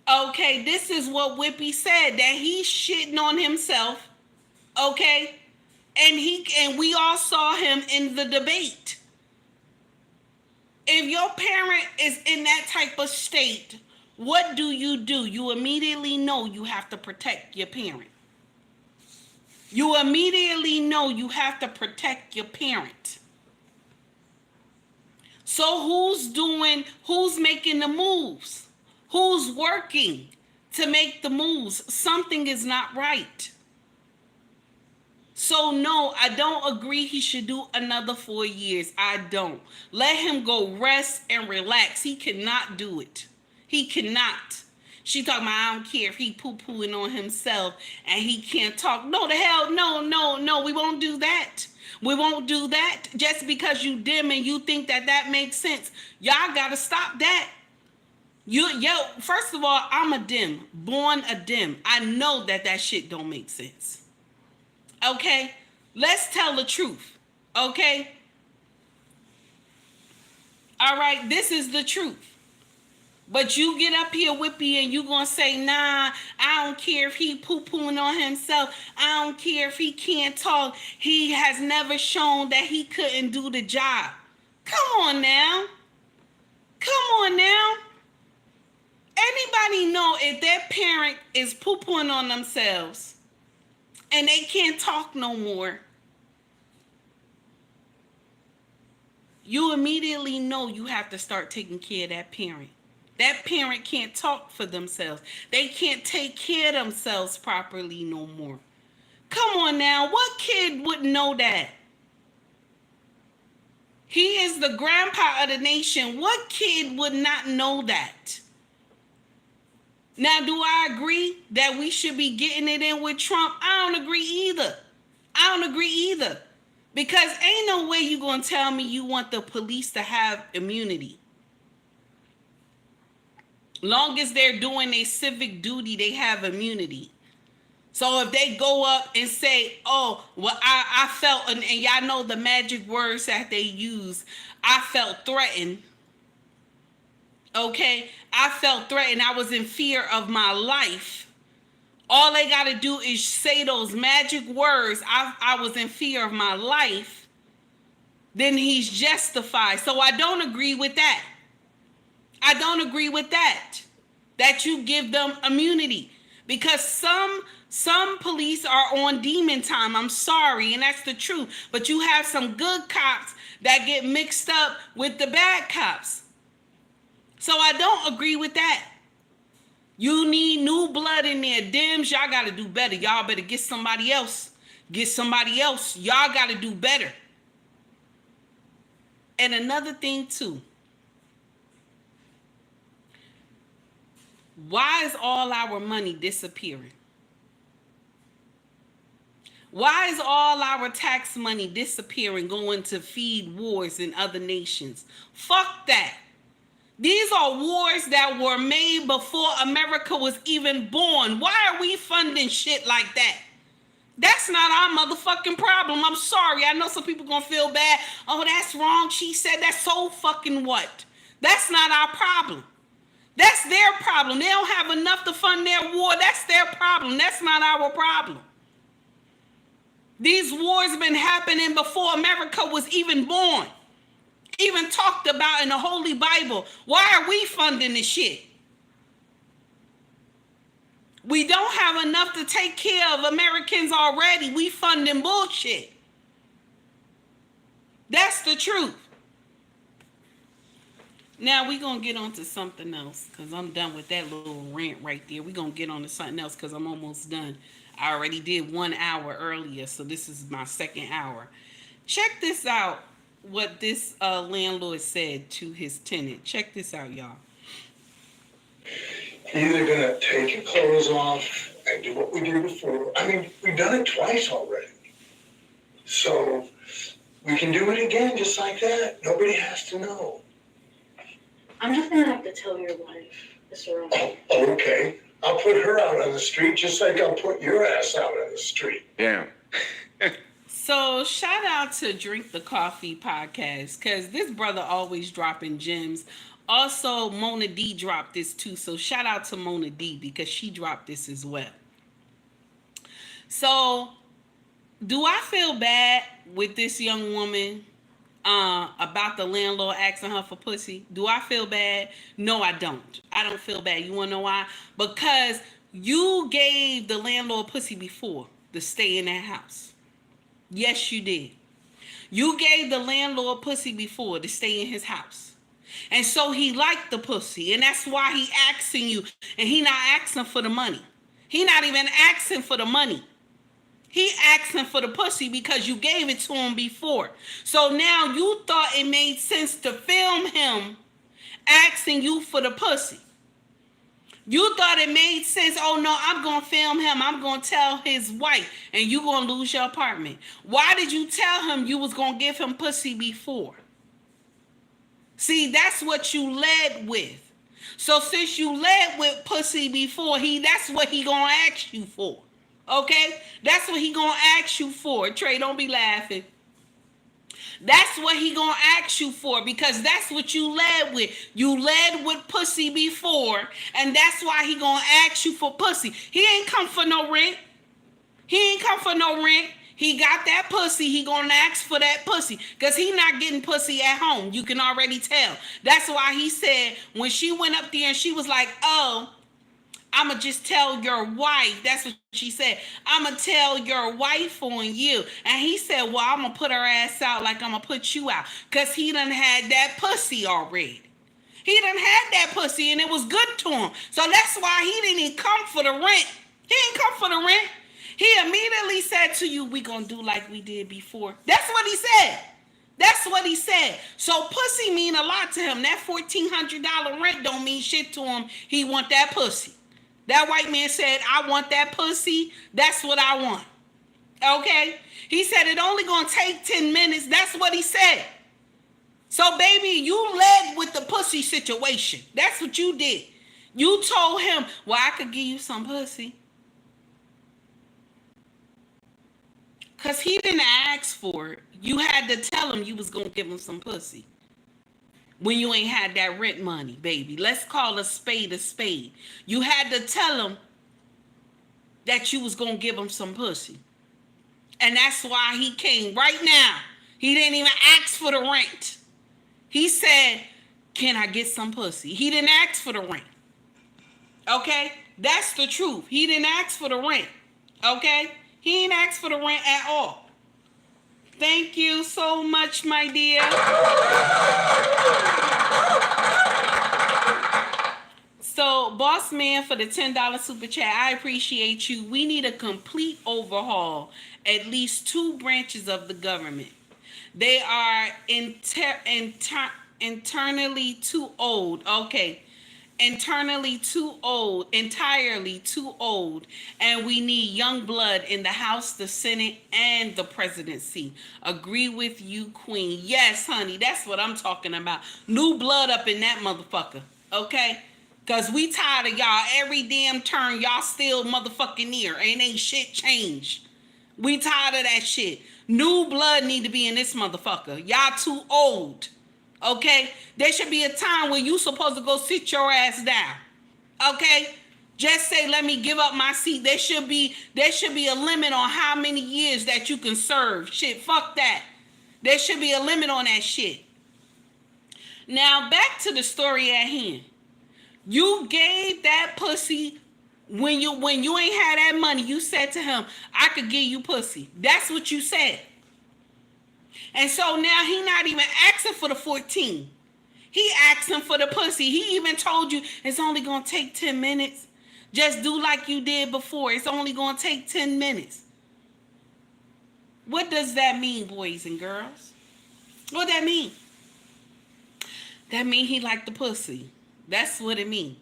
Whippy said, that he's shitting on himself, okay? And we all saw him in the debate. If your parent is in that type of state, what do? You immediately know you have to protect your parent. You immediately know you have to protect your parent. So who's making the moves? Who's working to make the moves? Something is not right. So no, I don't agree he should do another 4 years. I don't. Let him go rest and relax. He cannot do it. He cannot. She talking about, I don't care if he poo-pooing on himself and he can't talk. No, the hell, no. We won't do that. We won't do that just because you dim and you think that makes sense. Y'all got to stop that. First of all, I'm a dim, born a dim. I know that shit don't make sense. Okay? Let's tell the truth. Okay? All right, this is the truth. But you get up here, Whippy, and you gonna say, nah, I don't care if he poo-pooing on himself. I don't care if he can't talk. He has never shown that he couldn't do the job. Come on now. Anybody know if their parent is poo-pooing on themselves and they can't talk no more, you immediately know you have to start taking care of that parent. That parent can't talk for themselves. They can't take care of themselves properly no more. Come on now, what kid wouldn't know that? He is the grandpa of the nation. What kid would not know that? Now, do I agree that we should be getting it in with Trump? I don't agree either. Because ain't no way you gonna tell me you want the police to have immunity. Long as they're doing a civic duty, they have immunity. So if they go up and say, oh, well, I felt, and y'all know the magic words that they use, I felt threatened. Okay? I felt threatened. I was in fear of my life. All they got to do is say those magic words, I was in fear of my life. Then he's justified. So I don't agree with that. That you give them immunity, because some police are on demon time. I'm sorry, and that's the truth. But you have some good cops that get mixed up with the bad cops. So I don't agree with that. You need new blood in there. Dims, y'all got to do better. Y'all better get somebody else. Y'all got to do better. And another thing too. Why is all our money disappearing? Why is all our tax money disappearing, going to feed wars in other nations? Fuck that. These are wars that were made before America was even born. Why are we funding shit like that? That's not our motherfucking problem. I'm sorry. I know some people gonna feel bad. Oh, that's wrong. She said that. So fucking what? That's not our problem. That's their problem. They don't have enough to fund their war. That's their problem. That's not our problem. These wars have been happening before America was even born. Even talked about in the Holy Bible. Why are we funding this shit? We don't have enough to take care of Americans already. We funding bullshit. That's the truth. Now we're going to get on to something else, because I'm done with that little rant right there. We're going to get on to something else because I'm almost done. I already did 1 hour earlier, so this is my second hour. Check this out, what this landlord said to his tenant. Check this out, y'all. Either going to take your clothes off and do what we did before. I mean, we've done it twice already. So we can do it again just like that. Nobody has to know. I'm just gonna have to tell your wife, Mr. Roman. Oh, okay. I'll put her out on the street just like I'll put your ass out on the street. Damn. So shout out to Drink the Coffee podcast, because this brother always dropping gems. Also, Mona D dropped this too. So shout out to Mona D because she dropped this as well. So do I feel bad with this young woman about the landlord asking her for pussy? Do I feel bad? No, I don't. I don't feel bad. You want to know why? Because you gave the landlord pussy before to stay in that house. Yes, you did. You gave the landlord pussy before to stay in his house. And so he liked the pussy. And that's why he asking you. And he not asking for the money. He not even asking for the money. He asking for the pussy because you gave it to him before. So now you thought it made sense to film him asking you for the pussy. You thought it made sense. Oh no, I'm going to film him. I'm going to tell his wife and you going to lose your apartment. Why did you tell him you was going to give him pussy before? See, that's what you led with. So since you led with pussy before, that's what he going to ask you for. Okay? That's what he going to ask you for. Trey, don't be laughing. That's what he gonna ask you for because that's what you led with. You led with pussy before, and that's why he gonna ask you for pussy. He ain't come for no rent. He ain't come for no rent. He got that pussy. He gonna ask for that pussy because he not getting pussy at home. You can already tell. That's why he said when she went up there and she was like, oh, I'ma just tell your wife. That's what she said. I'ma tell your wife on you. And he said, well, I'ma put her ass out like I'ma put you out. Because he done had that pussy already. He done had that pussy and it was good to him. So that's why he didn't even come for the rent. He didn't come for the rent. He immediately said to you, we gonna do like we did before. That's what he said. That's what he said. So pussy mean a lot to him. That $1,400 rent don't mean shit to him. He want that pussy. That white man said, I want that pussy. That's what I want. Okay? He said, it only gonna take 10 minutes. That's what he said. So, baby, you led with the pussy situation. That's what you did. You told him, well, I could give you some pussy. Because he didn't ask for it. You had to tell him you was gonna give him some pussy. When you ain't had that rent money, baby. Let's call a spade a spade. You had to tell him that you was going to give him some pussy. And that's why he came right now. He didn't even ask for the rent. He said, can I get some pussy? He didn't ask for the rent. Okay? That's the truth. He didn't ask for the rent. Okay? He didn't ask for the rent at all. Thank you so much, my dear. So, Boss Man for the $10 super chat, I appreciate you. We need a complete overhaul, at least 2 branches of the government. They are internally too old. Okay. Entirely too old, and we need young blood in the House, the Senate, and the presidency. Agree with you, Queen. Yes, honey, that's what I'm talking about. New blood up in that motherfucker, okay? Because we tired of y'all. Every damn turn, y'all still motherfucking near. Ain't shit changed. We tired of that shit. New blood need to be in this motherfucker. Y'all too old. Okay? There should be a time where you supposed to go sit your ass down. Okay? Just say, let me give up my seat. There should be a limit on how many years that you can serve. Shit, fuck that. There should be a limit on that shit. Now, back to the story at hand. You gave that pussy when you ain't had that money. You said to him, I could give you pussy. That's what you said. And so now he not even asking for the 14. He asking for the pussy. He even told you it's only going to take 10 minutes. Just do like you did before. It's only going to take 10 minutes. What does that mean, boys and girls? What that mean? That mean he like the pussy. That's what it mean.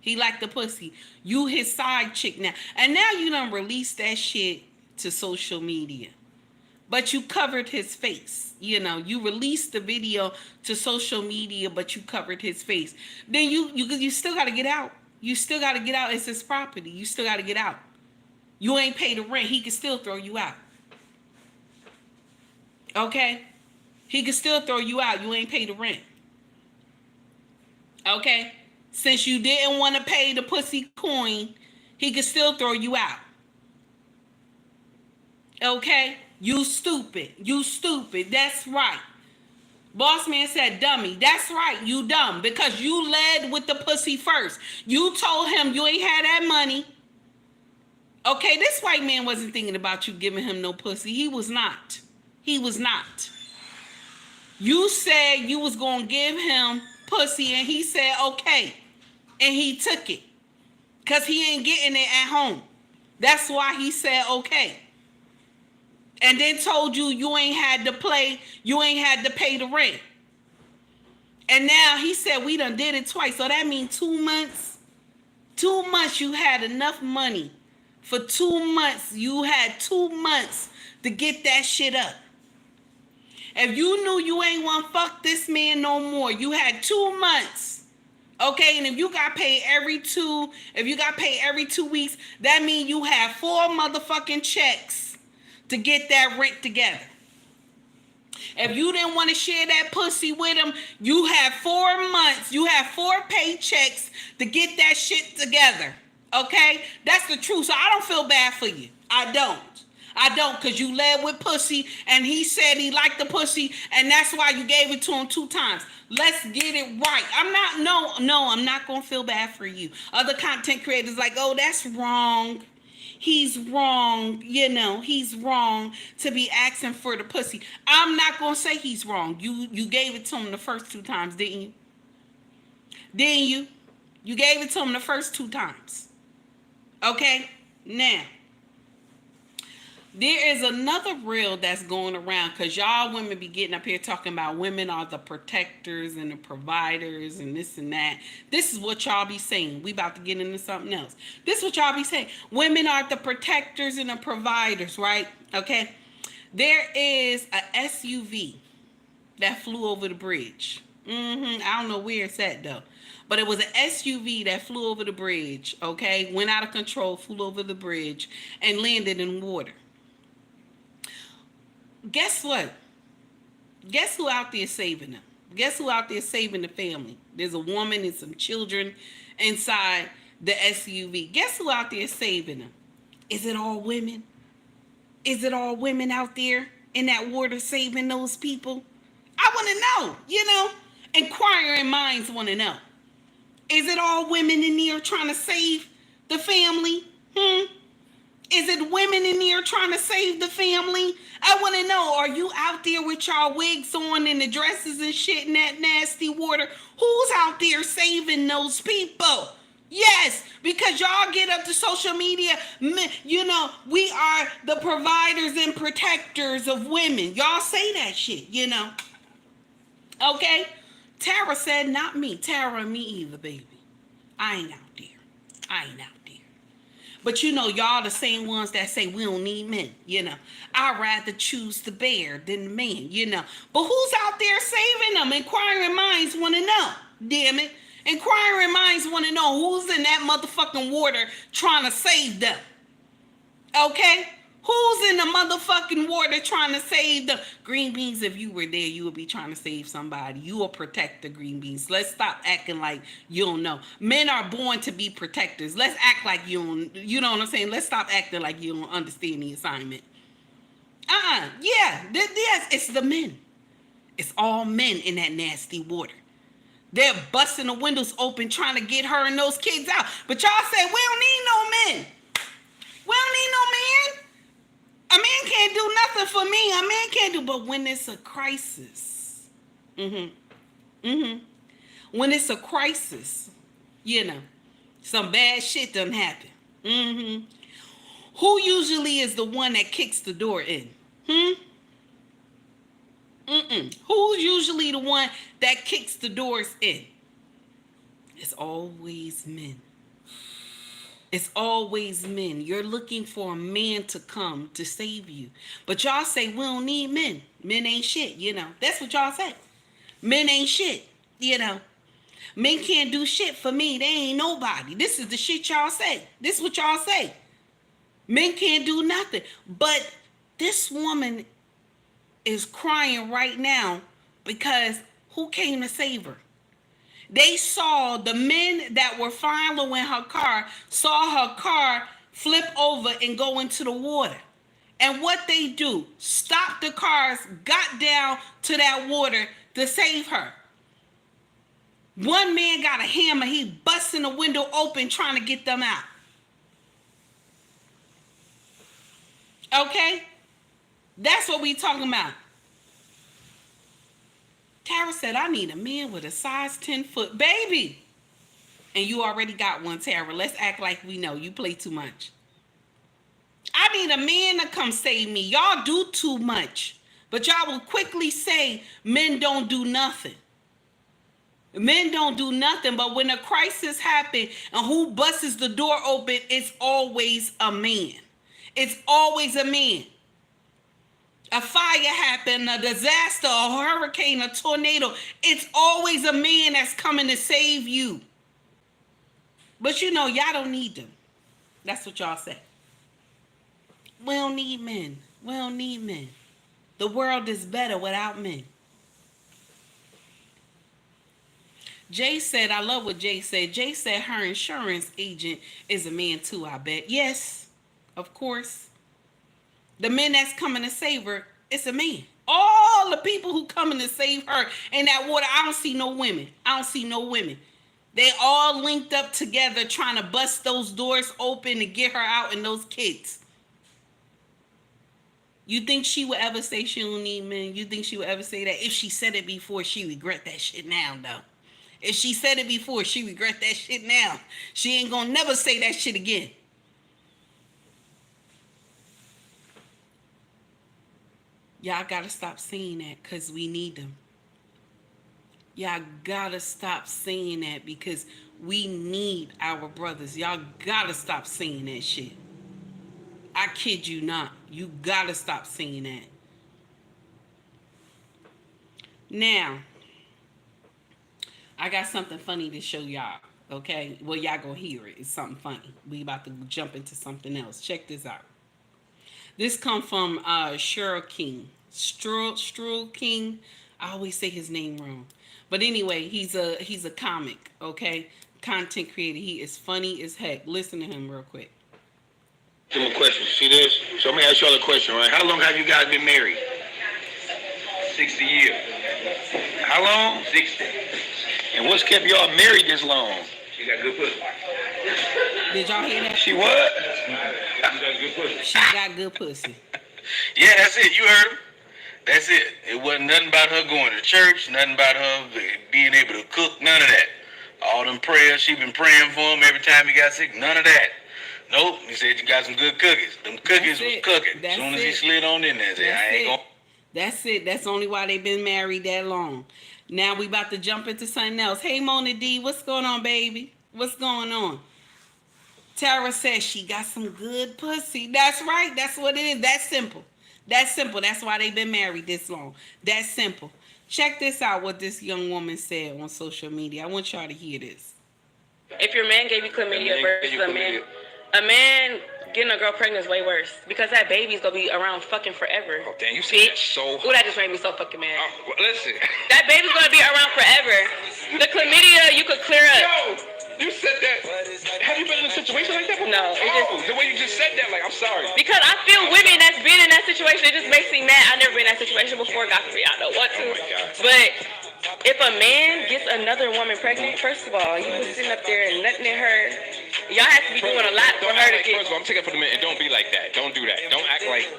He like the pussy. You his side chick now. And now you done release that shit to social media. but you covered his face. You know, you released the video to social media, but you covered his face. Then you still got to get out. You still got to get out. It's his property. You still got to get out. You ain't paid the rent. He can still throw you out. Okay? He can still throw you out. You ain't paid the rent. Okay? Since you didn't want to pay the pussy coin, he can still throw you out. Okay? You stupid. You stupid. That's right. Boss man said dummy. That's right. You dumb. Because you led with the pussy first. You told him you ain't had that money. Okay, this white man wasn't thinking about you giving him no pussy. He was not. He was not. You said you was going to give him pussy and he said okay. And he took it. Because he ain't getting it at home. That's why he said okay. And then told you you ain't had to play, you ain't had to pay the rent. And now he said we done did it twice. So that means 2 months. 2 months you had enough money. For 2 months, you had 2 months to get that shit up. If you knew you ain't want to fuck this man no more, you had 2 months. Okay, and if you got paid every 2 weeks, that means you have 4 motherfucking checks to get that rent together. If you didn't want to share that pussy with him, you have 4 months, you have 4 paychecks to get that shit together. Okay? That's the truth. So I don't feel bad for you. I don't, because you led with pussy and he said he liked the pussy and that's why you gave it to him 2 times. Let's get it right. I'm not going to feel bad for you. Other content creators like, oh, that's wrong. He's wrong. You know, he's wrong to be asking for the pussy. I'm not going to say he's wrong. You gave it to him the first 2 times, didn't you? Didn't you? You gave it to him the first 2 times. Okay? Now, there is another reel that's going around because y'all women be getting up here talking about women are the protectors and the providers and this and that. This is what y'all be saying. We about to get into something else. This is what y'all be saying. Women are the protectors and the providers, right? Okay? There is a SUV that flew over the bridge. I don't know where it's at though. But it was an SUV that flew over the bridge, okay? Went out of control, flew over the bridge, and landed in water. Guess what? Guess who out there saving them? Guess who out there saving the family? There's a woman and some children inside the SUV. Guess who out there saving them? Is it all women? Is it all women out there in that water saving those people? I want to know, you know? Inquiring minds want to know. Is it all women in there trying to save the family? Is it women in there trying to save the family? I want to know, are you out there with y'all wigs on and the dresses and shit in that nasty water? Who's out there saving those people? Yes, because y'all get up to social media, you know, we are the providers and protectors of women. Y'all say that shit, you know. Okay? Tara said, not me. Tara and me either, baby. I ain't out there. I ain't out there. But you know, y'all the same ones that say we don't need men, you know. I'd rather choose the bear than the man, you know. But who's out there saving them? Inquiring minds want to know. Damn it. Inquiring minds want to know who's in that motherfucking water trying to save them. Okay? Who's in the motherfucking water trying to save the green beans? If you were there, you would be trying to save somebody. You will protect the green beans. Let's stop acting like you don't know. Men are born to be protectors. Let's act like you don't, you know what I'm saying? Let's stop acting like you don't understand the assignment. Yeah. Yes, it's the men. It's all men in that nasty water. They're busting the windows open trying to get her and those kids out. But y'all say, we don't need no men. We don't need no man. A man can't do nothing for me. A man can't do, but when it's a crisis, when it's a crisis, you know, some bad shit done happen. Who usually is the one that kicks the door in? Who's usually the one that kicks the doors in? It's always men. It's always men. You're looking for a man to come to save you. But y'all say we don't need men. Men ain't shit, you know. That's what y'all say. Men ain't shit, you know. Men can't do shit for me. They ain't nobody. This is the shit y'all say. This is what y'all say. Men can't do nothing. But this woman is crying right now because who came to save her? They saw the men that were following her car, saw her car flip over and go into the water. And what they do, stopped the cars, got down to that water to save her. One man got a hammer, he busting the window open trying to get them out. Okay? That's what we talking about. Tara said, I need a man with a size 10 foot baby. And you already got one, Tara. Let's act like we know. You play too much. I need a man to come save me. Y'all do too much. But y'all will quickly say men don't do nothing. Men don't do nothing. But when a crisis happens and who busts the door open, it's always a man. It's always a man. A fire happened, a disaster, a hurricane, a tornado. It's always a man that's coming to save you. But you know, y'all don't need them. That's what y'all say. We don't need men. We don't need men. The world is better without men. Jay said, I love what Jay said. Jay said her insurance agent is a man too, I bet. Yes, of course. The men that's coming to save her, it's a man. All the people who coming to save her in that water, I don't see no women. I don't see no women. They all linked up together trying to bust those doors open to get her out and those kids. You think she would ever say she don't need men? You think she would ever say that? If she said it before, she regret that shit now, though. If she said it before, she regret that shit now. She ain't gonna never say that shit again. Y'all gotta stop saying that because we need them. Y'all gotta stop saying that because we need our brothers. Y'all gotta stop saying that shit. I kid you not. You gotta stop saying that. Now, I got something funny to show y'all. Okay? Well, y'all gonna hear it. It's something funny. We about to jump into something else. Check this out. This come from Cheryl King. Stroll King. I always say his name wrong. But anyway, he's a comic, okay? Content creator. He is funny as heck. Listen to him real quick. Give me a question. See this? So let me ask y'all a question, right? How long have you guys been married? 60 years. How long? 60. And what's kept y'all married this long? She got good pussy. Did y'all hear that? She what? She got good pussy. She got good pussy. Yeah, that's it. You heard him. That's it. It wasn't nothing about her going to church, nothing about her being able to cook, none of that. All them prayers she been praying for him every time he got sick, none of that. Nope, he said you got some good cookies. Them cookies was cooking. As soon as he slid on in there, said, I ain't gonna. That's it. That's only why they've been married that long. Now we about to jump into something else. Hey, Mona D, what's going on, baby? What's going on? Tara says she got some good pussy. That's right. That's what it is. That's simple. That's simple. That's why they've been married this long. That's simple. Check this out, what this young woman said on social media. I want y'all to hear this. If your man gave you chlamydia versus a man getting a girl pregnant is way worse because that baby's gonna be around fucking forever. Oh, damn, you said that so hard. Ooh, that just made me so fucking mad. Well, listen. That baby's gonna be around forever. The chlamydia you could clear up. Yo, you said that. Have you been in a situation like that before? No. The way you just said that, like, I'm sorry. Because I feel women that's been in that situation, it just makes me mad. I've never been in that situation before. God forbid, I don't want to. Oh my God. But if a man gets another woman pregnant, first of all, you was sitting up there and nothing in her. Y'all have to be doing a lot for her to get. First of all, I'm taking it for the minute. Don't be like that. Don't do that. Don't act like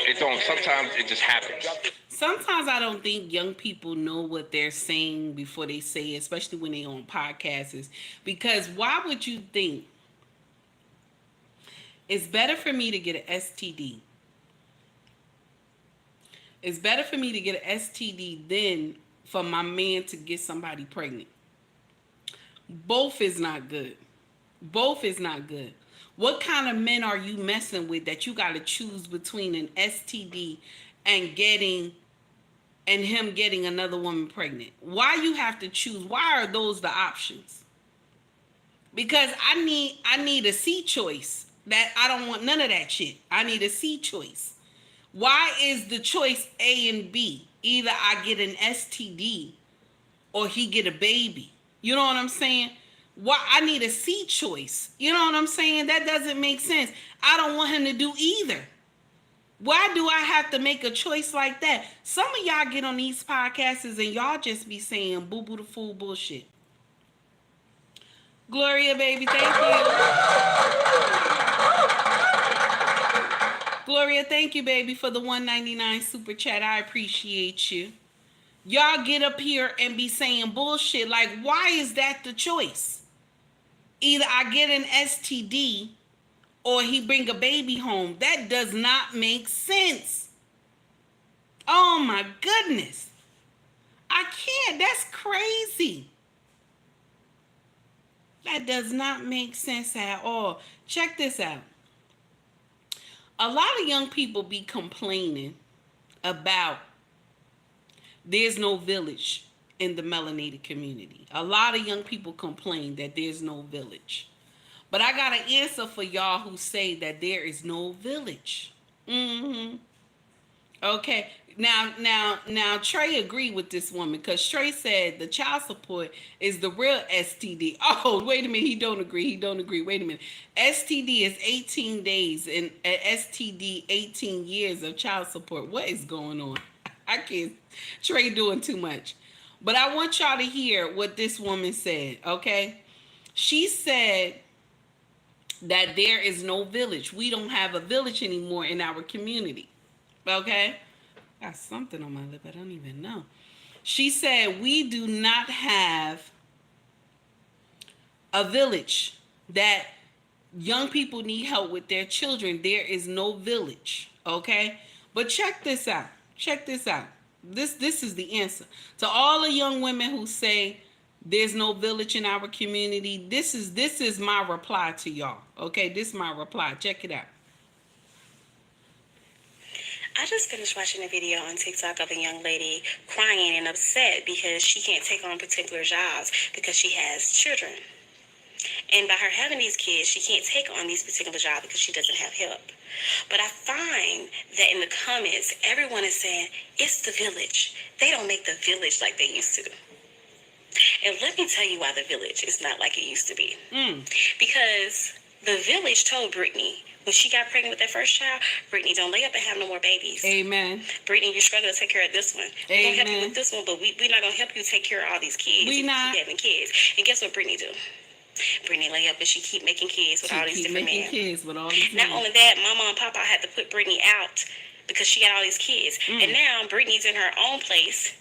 it don't. Sometimes it just happens. Sometimes I don't think young people know what they're saying before they say it, especially when they're on podcasts. Because why would you think it's better for me to get an STD? It's better for me to get an STD than for my man to get somebody pregnant. Both is not good. Both is not good. What kind of men are you messing with that you got to choose between an STD and him getting another woman pregnant? Why you have to choose? Why are those the options? Because I need a C choice. That I don't want none of that shit. I need a C choice. Why is the choice A and B? Either I get an STD or he get a baby. You know what I'm saying? Why I need a C choice. You know what I'm saying? That doesn't make sense. I don't want him to do either. Why do I have to make a choice like that? Some of y'all get on these podcasts and y'all just be saying boo boo the fool bullshit. Gloria, baby, thank you. Gloria, thank you, baby, for the $1.99 super chat. I appreciate you. Y'all get up here and be saying bullshit. Like, why is that the choice? Either I get an STD or he bring a baby home. That does not make sense. Oh my goodness. I can't. That's crazy. That does not make sense at all. Check this out. A lot of young people be complaining about there's no village in the melanated community. A lot of young people complain that there's no village. But I got an answer for y'all who say that there is no village. Okay. Now Trey agreed with this woman because Trey said the child support is the real STD. Oh, wait a minute. He don't agree. Wait a minute. STD is 18 days and STD 18 years of child support. What is going on? I can't. Trey doing too much. But I want y'all to hear what this woman said, okay? She said that there is no village. We don't have a village anymore in our community, okay? Got something on my lip. I don't even know. She said we do not have a village that young people need help with their children. There is no village, okay? But check this out. This is the answer. To all the young women who say there's no village in our community, this is my reply to y'all, okay? This is my reply. Check it out. I just finished watching a video on TikTok of a young lady crying and upset because she can't take on particular jobs because she has children. And by her having these kids, she can't take on these particular jobs because she doesn't have help. But I find that in the comments, everyone is saying, it's the village. They don't make the village like they used to. And let me tell you why the village is not like it used to be. Because the village told Brittany, when she got pregnant with that first child, Brittany, don't lay up and have no more babies. Amen. Brittany, you're struggling to take care of this one. We're going to help you with this one, but we're not going to help you take care of all these kids. We not. Keep having kids. And guess what Brittany do? Brittany lay up and she keep making kids with all these different men. Not only that, Mama and Papa had to put Brittany out because she got all these kids. And now Brittany's in her own place.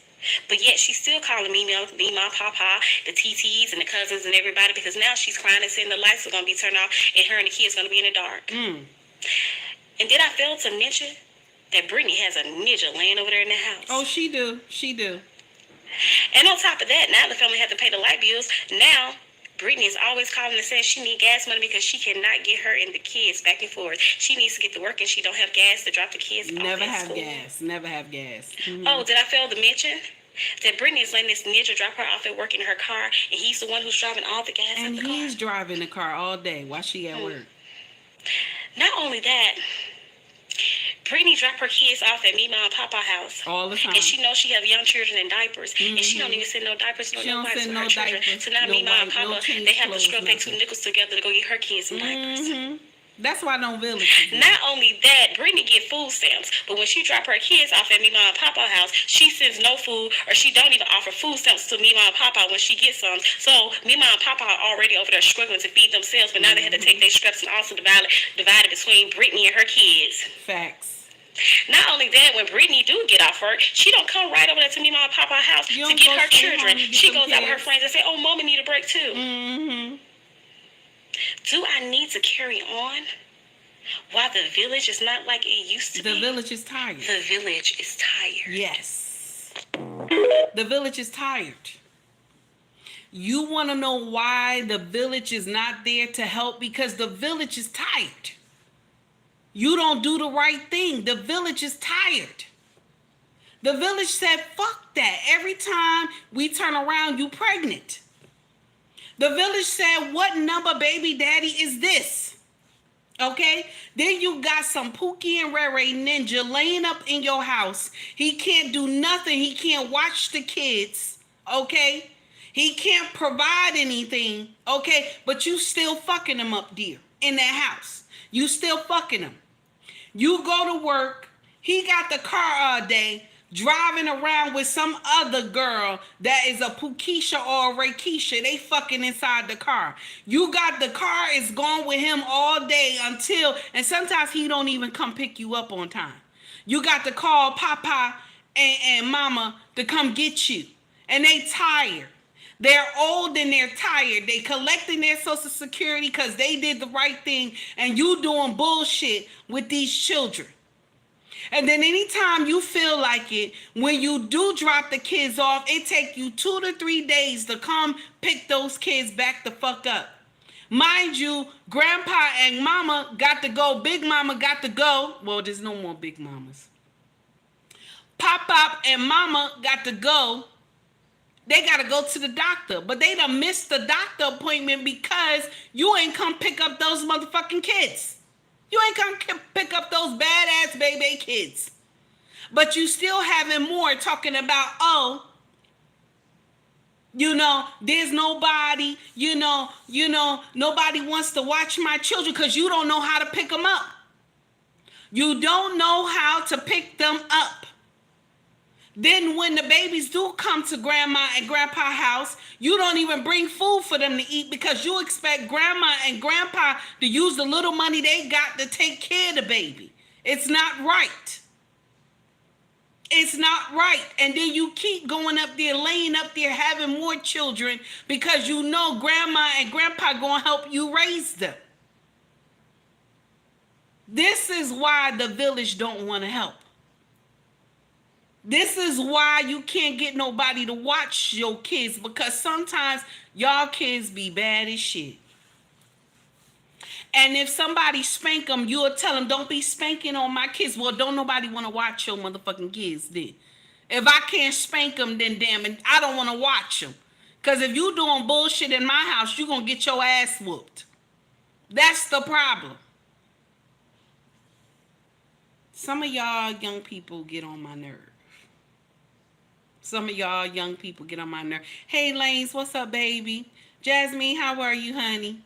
But yet she's still calling me, Mama, Papa, the TTs and the cousins and everybody because now she's crying and saying the lights are going to be turned off and her and the kids going to be in the dark. And did I fail to mention that Brittany has a ninja laying over there in the house? Oh, she do. And on top of that, now the family had to pay the light bills. Now Brittany is always calling and saying she need gas money because she cannot get her and the kids back and forth. She needs to get to work and she don't have gas to drop the kids off Never at have school. gas. Oh, did I fail to mention that Brittany is letting this ninja drop her off at work in her car and he's the one who's driving all the gas And in the car? he's driving the car all day while she at work. Not only that, Brittany dropped her kids off at Mima and Papa house all the time. And she knows she have young children in diapers. And she don't even send no diapers, no wipes for her children. So now Mima and Papa, they have to scrub their 2 nickels together to go get her kids some diapers. That's why no village. Not only that, Brittany get food stamps, but when she drop her kids off at Mima and Papa house, she sends no food, or she don't even offer food stamps to Mima and Papa when she gets some. So Mima and Papa are already over there struggling to feed themselves, but now they had to take their scraps and also divide it between Brittany and her kids. Facts. Not only that, when Brittany do get off work, she don't come right over there to Mima and Papa house to get her children. She goes out with her friends and say, "Oh, Mama need a break too." Do I need to carry on? Why the village is not like it used to be? The village is tired. The village is tired. Yes. The village is tired. You want to know why the village is not there to help? Because the village is tired. You don't do the right thing. The village is tired. The village said, fuck that. Every time we turn around, you pregnant. The village said, what number baby daddy is this? Okay? Then you got some Pookie and Ray Ray Ninja laying up in your house. He can't do nothing. He can't watch the kids. Okay? He can't provide anything. Okay? But you still fucking him up there in that house. You still fucking him. You go to work. He got the car all day, driving around with some other girl that is a Pukisha or a Rakeisha. They fucking inside the car. You got the car is gone with him all day until, and sometimes he don't even come pick you up on time. You got to call Papa and Mama to come get you. And they tired. They're old and they're tired. They collecting their Social Security because they did the right thing, and you doing bullshit with these children. And then anytime you feel like it, when you do drop the kids off, it take you 2 to 3 days to come pick those kids back the fuck up. Mind you, Grandpa and Mama got to go. Big Mama got to go. Well, there's no more Big Mamas. Pop and Mama got to go. They got to go to the doctor. But they done missed the doctor appointment because you ain't come pick up those motherfucking kids. You ain't come pick up those badass baby kids. But you still having more talking about, oh, there's nobody, nobody wants to watch my children because you don't know how to pick them up. You don't know how to pick them up. Then when the babies do come to grandma and grandpa's house, you don't even bring food for them to eat because you expect grandma and grandpa to use the little money they got to take care of the baby. It's not right. It's not right. And then you keep going up there, laying up there, having more children because you know grandma and grandpa gonna help you raise them. This is why the village don't want to help. This is why you can't get nobody to watch your kids, because sometimes y'all kids be bad as shit. And if somebody spank them, you'll tell them, don't be spanking on my kids. Well, don't nobody want to watch your motherfucking kids then. If I can't spank them, then damn it, I don't want to watch them. Because if you doing bullshit in my house, you going to get your ass whooped. That's the problem. Some of y'all young people get on my nerve. Some of y'all young people get on my nerve. Hey, Lanes, what's up, baby? Jasmine, how are you, honey?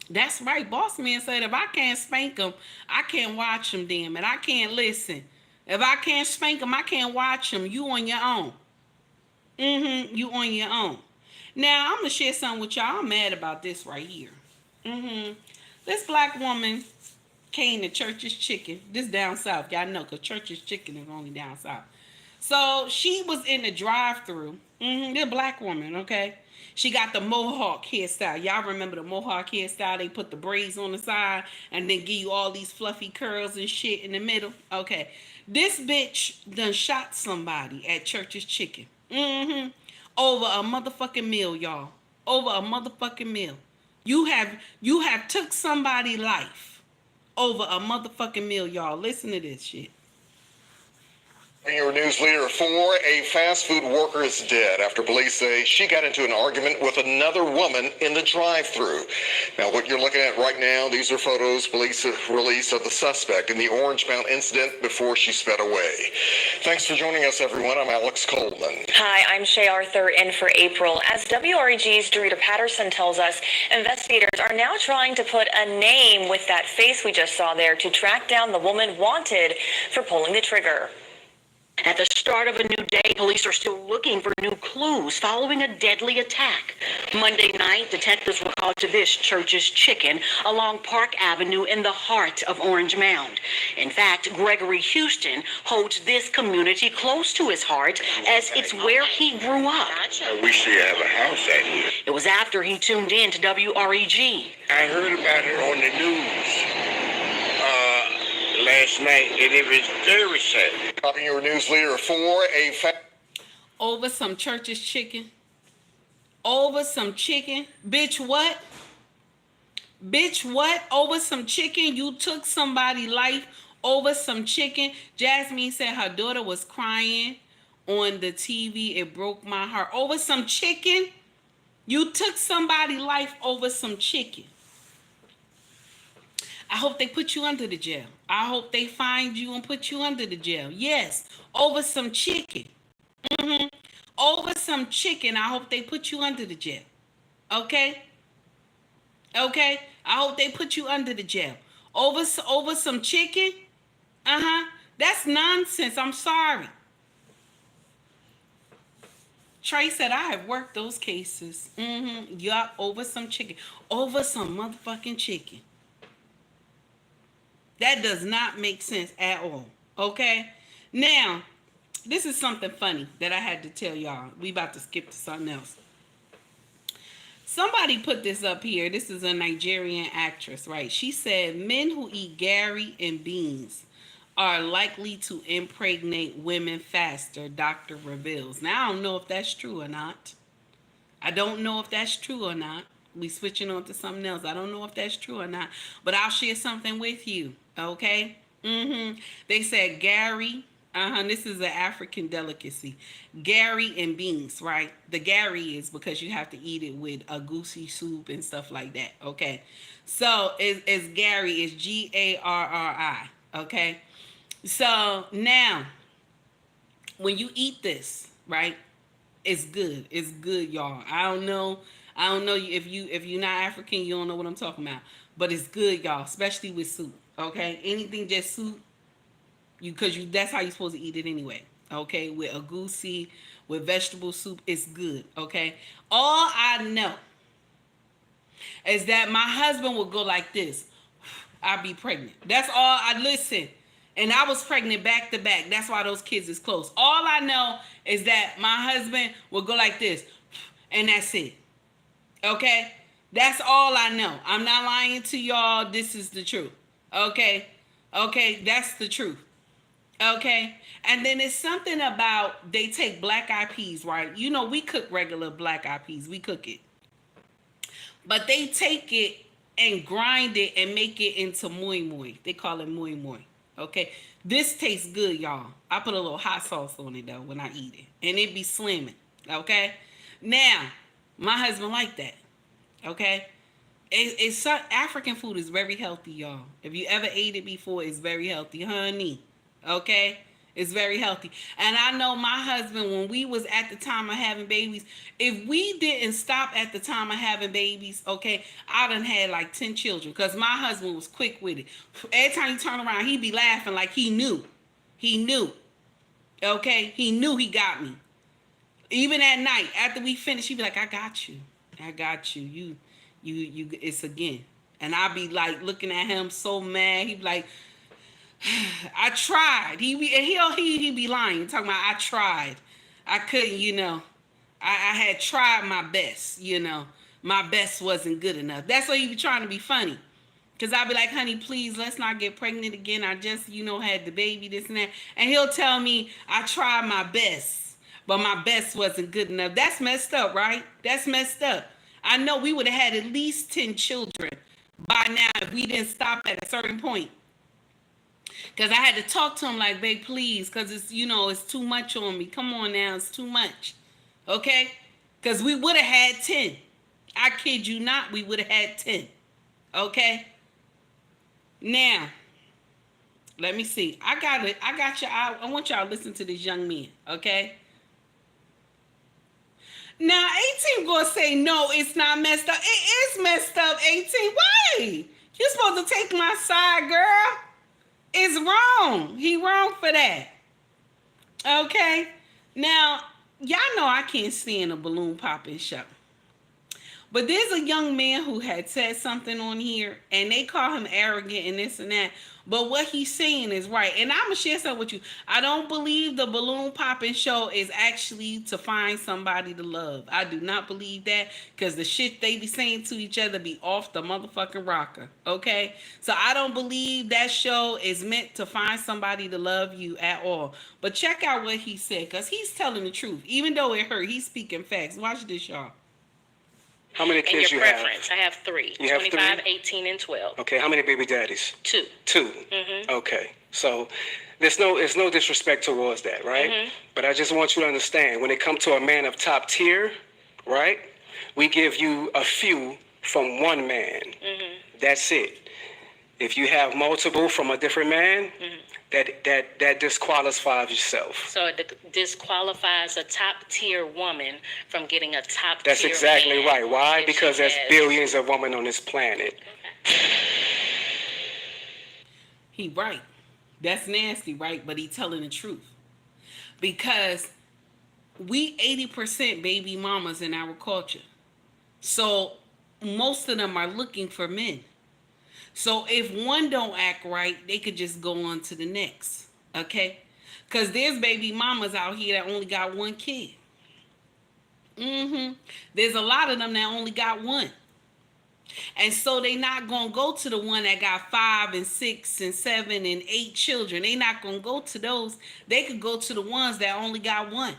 That's right. Boss man said if I can't spank them, I can't watch them, damn it. I can't listen. If I can't spank them, I can't watch them. You on your own. You on your own. Now, I'm going to share something with y'all. I'm mad about this right here. This black woman came to Church's Chicken. This down south. Y'all know, because Church's Chicken is only down south. So she was in the drive-thru. This black woman, okay? She got the mohawk hairstyle. Y'all remember the mohawk hairstyle? They put the braids on the side and then give you all these fluffy curls and shit in the middle. Okay. This bitch done shot somebody at Church's Chicken. Over a motherfucking meal, y'all. Over a motherfucking meal. You have took somebody's life over a motherfucking meal, y'all. Listen to this shit. Your news leader 4, a fast food worker is dead after police say she got into an argument with another woman in the drive-thru. Now, what you're looking at right now, these are photos police released of the suspect in the Orange Mound incident before she sped away. Thanks for joining us, everyone. I'm Alex Coleman. Hi, I'm Shay Arthur in for April. As WREG's Dorita Patterson tells us, investigators are now trying to put a name with that face we just saw there to track down the woman wanted for pulling the trigger. At the start of a new day, police are still looking for new clues following a deadly attack. Monday night, detectives were called to this Church's Chicken along Park Avenue in the heart of Orange Mound. In fact, Gregory Houston holds this community close to his heart as it's where he grew up. I wish they have a house out here. It was after he tuned in to WREG. I heard about it on the news last night, and it was very sad. Copying your news leader 4, Over some church's chicken. Over some chicken. Bitch, what? Bitch, what? Over some chicken? You took somebody's life over some chicken? Jasmine said her daughter was crying on the TV. It broke my heart. Over some chicken? You took somebody's life over some chicken. I hope they put you under the jail. I hope they find you and put you under the jail. Yes, over some chicken. Over some chicken. I hope they put you under the jail. Okay? Okay? I hope they put you under the jail. Over some chicken? That's nonsense. I'm sorry. Trey said, I have worked those cases. Yup, over some chicken. Over some motherfucking chicken. That does not make sense at all. Okay? Now, this is something funny that I had to tell y'all. We about to skip to something else. Somebody put this up here. This is a Nigerian actress, right? She said, men who eat Gary and beans are likely to impregnate women faster, doctor reveals. Now, I don't know if that's true or not. I don't know if that's true or not. We switching on to something else. I don't know if that's true or not. But I'll share something with you, okay? They said Gary, this is an African delicacy. Gary and beans, right? The Gary is because you have to eat it with a goosey soup and stuff like that, okay? So, it's Gary, it's Garri, okay? So, now, when you eat this, right, it's good. It's good, y'all. I don't know if you're not African, you don't know what I'm talking about. But it's good, y'all, especially with soup, okay? Anything just soup, because that's how you're supposed to eat it anyway, okay? With a goosey, with vegetable soup, it's good, okay? All I know is that my husband will go like this. I'll be pregnant. That's all I listen. And I was pregnant back to back. That's why those kids is close. All I know is that my husband will go like this. And that's it. Okay? That's all I know. I'm not lying to y'all. This is the truth. Okay? Okay? That's the truth. Okay? And then it's something about they take black eyed peas, right? You know, we cook regular black eyed peas. We cook it. But they take it and grind it and make it into moi moi. They call it moi moi. Okay, this tastes good, y'all. I put a little hot sauce on it though when I eat it, and it be slimming. Okay, now my husband like that. Okay, it's African food is very healthy, y'all. If you ever ate it before, it's very healthy, honey. Okay, it's very healthy. And I know my husband, when we was at the time of having babies, if we didn't stop at the time of having babies, okay, I done had like 10 children because my husband was quick with it. Every time he turned around, he'd be laughing like he knew. He knew. Okay, he knew he got me. Even at night, after we finished, he'd be like, I got you. I got you. You, it's again. And I'd be like looking at him so mad. He'd be like, I tried. He'd be lying, talking about I tried. I couldn't, you know. I had tried my best, you know. My best wasn't good enough. That's why he be trying to be funny. Because I'd be like, honey, please, let's not get pregnant again. I just, you know, had the baby, this and that. And he'll tell me, I tried my best, but my best wasn't good enough. That's messed up, right? That's messed up. I know we would have had at least 10 children by now if we didn't stop at a certain point. Because I had to talk to him like, babe, please, because it's, you know, it's too much on me. Come on now, it's too much. Okay? Because we would have had 10. I kid you not, we would have had 10. Okay? Now, let me see. I got you. I want y'all to listen to this young man, okay? Now, 18 gonna say, no, it's not messed up. It is messed up, 18. Why? You're supposed to take my side, girl. It's wrong. He wrong for that. Okay? Now, y'all know I can't stand a balloon popping show. But there's a young man who had said something on here, and they call him arrogant and this and that. But what he's saying is right. And I'm going to share something with you. I don't believe the balloon popping show is actually to find somebody to love. I do not believe that, because the shit they be saying to each other be off the motherfucking rocker. Okay? So I don't believe that show is meant to find somebody to love you at all. But check out what he said, because he's telling the truth. Even though it hurt, he's speaking facts. Watch this, y'all. How many And kids your you have? preference. I have 3. You have 25, three? 18, and 12. Okay, how many baby daddies? 2. 2. Mm-hmm. Okay, so there's no disrespect towards that, right? Mm-hmm. But I just want you to understand, when it comes to a man of top tier, right? We give you a few from one man. Mm-hmm. That's it. If you have multiple from a different man, that disqualifies yourself. So it disqualifies a top tier woman from getting a top That's tier exactly man right. Why? if Because she there's has- billions of women on this planet. He right. That's nasty, right? But he telling the truth. Because we 80% baby mamas in our culture. So most of them are looking for men. So if one don't act right, they could just go on to the next. Okay? Because there's baby mamas out here that only got one kid. There's a lot of them that only got one. And so they not going to go to the one that got 5 and 6 and 7 and 8 children. They not going to go to those. They could go to the ones that only got one.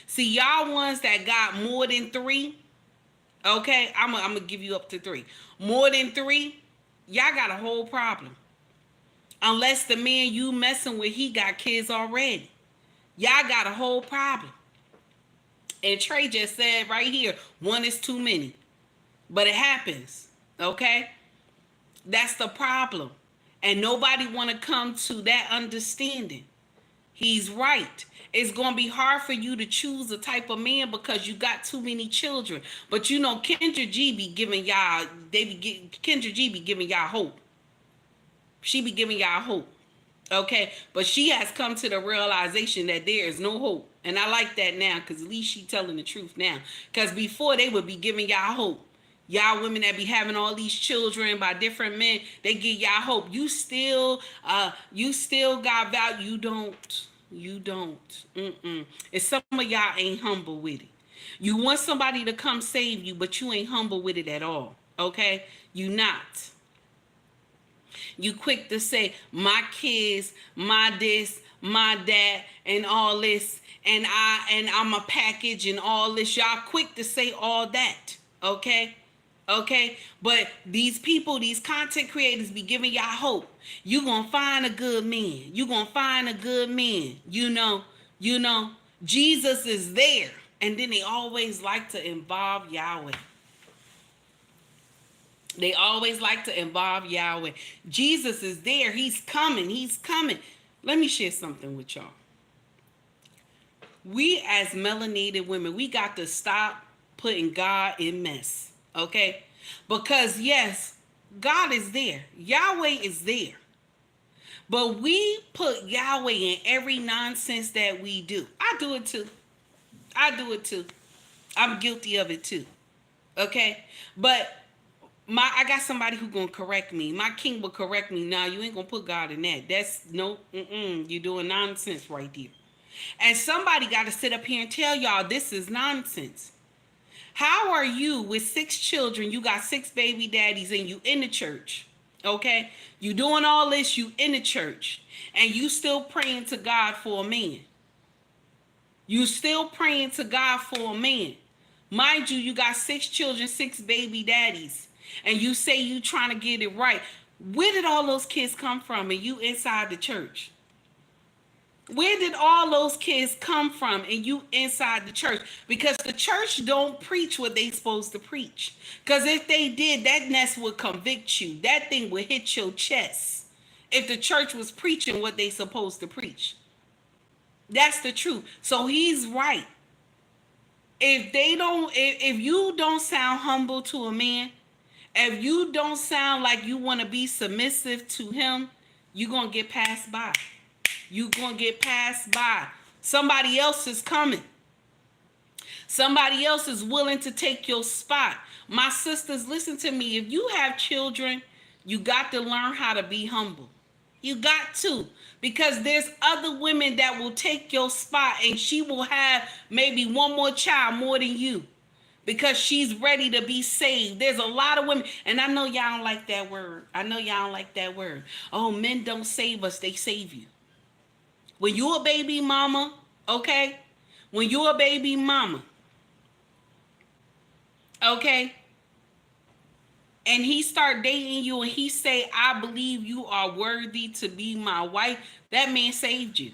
See, y'all ones that got more than 3, okay, I'm going to give you up to 3. More than 3, y'all got a whole problem. Unless the man you messing with, he got kids already. Y'all got a whole problem. And Trey just said right here, 1 is too many. But it happens, okay? That's the problem. And nobody want to come to that understanding. He's right. It's going to be hard for you to choose a type of man because you got too many children. But you know, Kendra G be giving y'all, Kendra G be giving y'all hope. She be giving y'all hope. Okay? But she has come to the realization that there is no hope. And I like that now, because at least she telling the truth now. Because before they would be giving y'all hope. Y'all women that be having all these children by different men, they give y'all hope. You still got value. You don't. It's some of y'all ain't humble with it. You want somebody to come save you, but you ain't humble with it at all. Okay? You not. You quick to say, my kids, my this, my that, and all this, and I'm a package and all this. Y'all quick to say all that. Okay? Okay, but these people, these content creators be giving y'all hope. You gonna find a good man. You gonna find a good man. You know, Jesus is there. And then they always like to involve Yahweh. They always like to involve Yahweh. Jesus is there. He's coming. He's coming. Let me share something with y'all. We as melanated women, we got to stop putting God in mess. Okay? Because yes, God is there. Yahweh is there. But we put Yahweh in every nonsense that we do. I do it too. I'm guilty of it too. Okay? But I got somebody who gonna correct me. My king will correct me. Nah, you ain't gonna put God in that. That's you're doing nonsense right there. And somebody got to sit up here and tell y'all this is nonsense. How are you with 6 children? You got 6 baby daddies and you in the church. Okay? You doing all this, you in the church. And you still praying to God for a man. You still praying to God for a man. Mind you, you got 6 children, 6 baby daddies. And you say you trying to get it right. Where did all those kids come from and you inside the church? Where did all those kids come from and you inside the church? Because the church don't preach what they supposed to preach. Because if they did, that mess would convict you. That thing would hit your chest. If the church was preaching what they supposed to preach. That's the truth. So he's right. If you don't sound humble to a man, if you don't sound like you want to be submissive to him, you're going to get passed by. You're going to get passed by. Somebody else is coming. Somebody else is willing to take your spot. My sisters, listen to me. If you have children, you got to learn how to be humble. You got to. Because there's other women that will take your spot, and she will have maybe one more child more than you. Because she's ready to be saved. There's a lot of women, and I know y'all don't like that word. I know y'all don't like that word. Oh, men don't save us, they save you. When you a baby mama, okay? When you a baby mama, okay? And he start dating you and he say, I believe you are worthy to be my wife, that man saved you.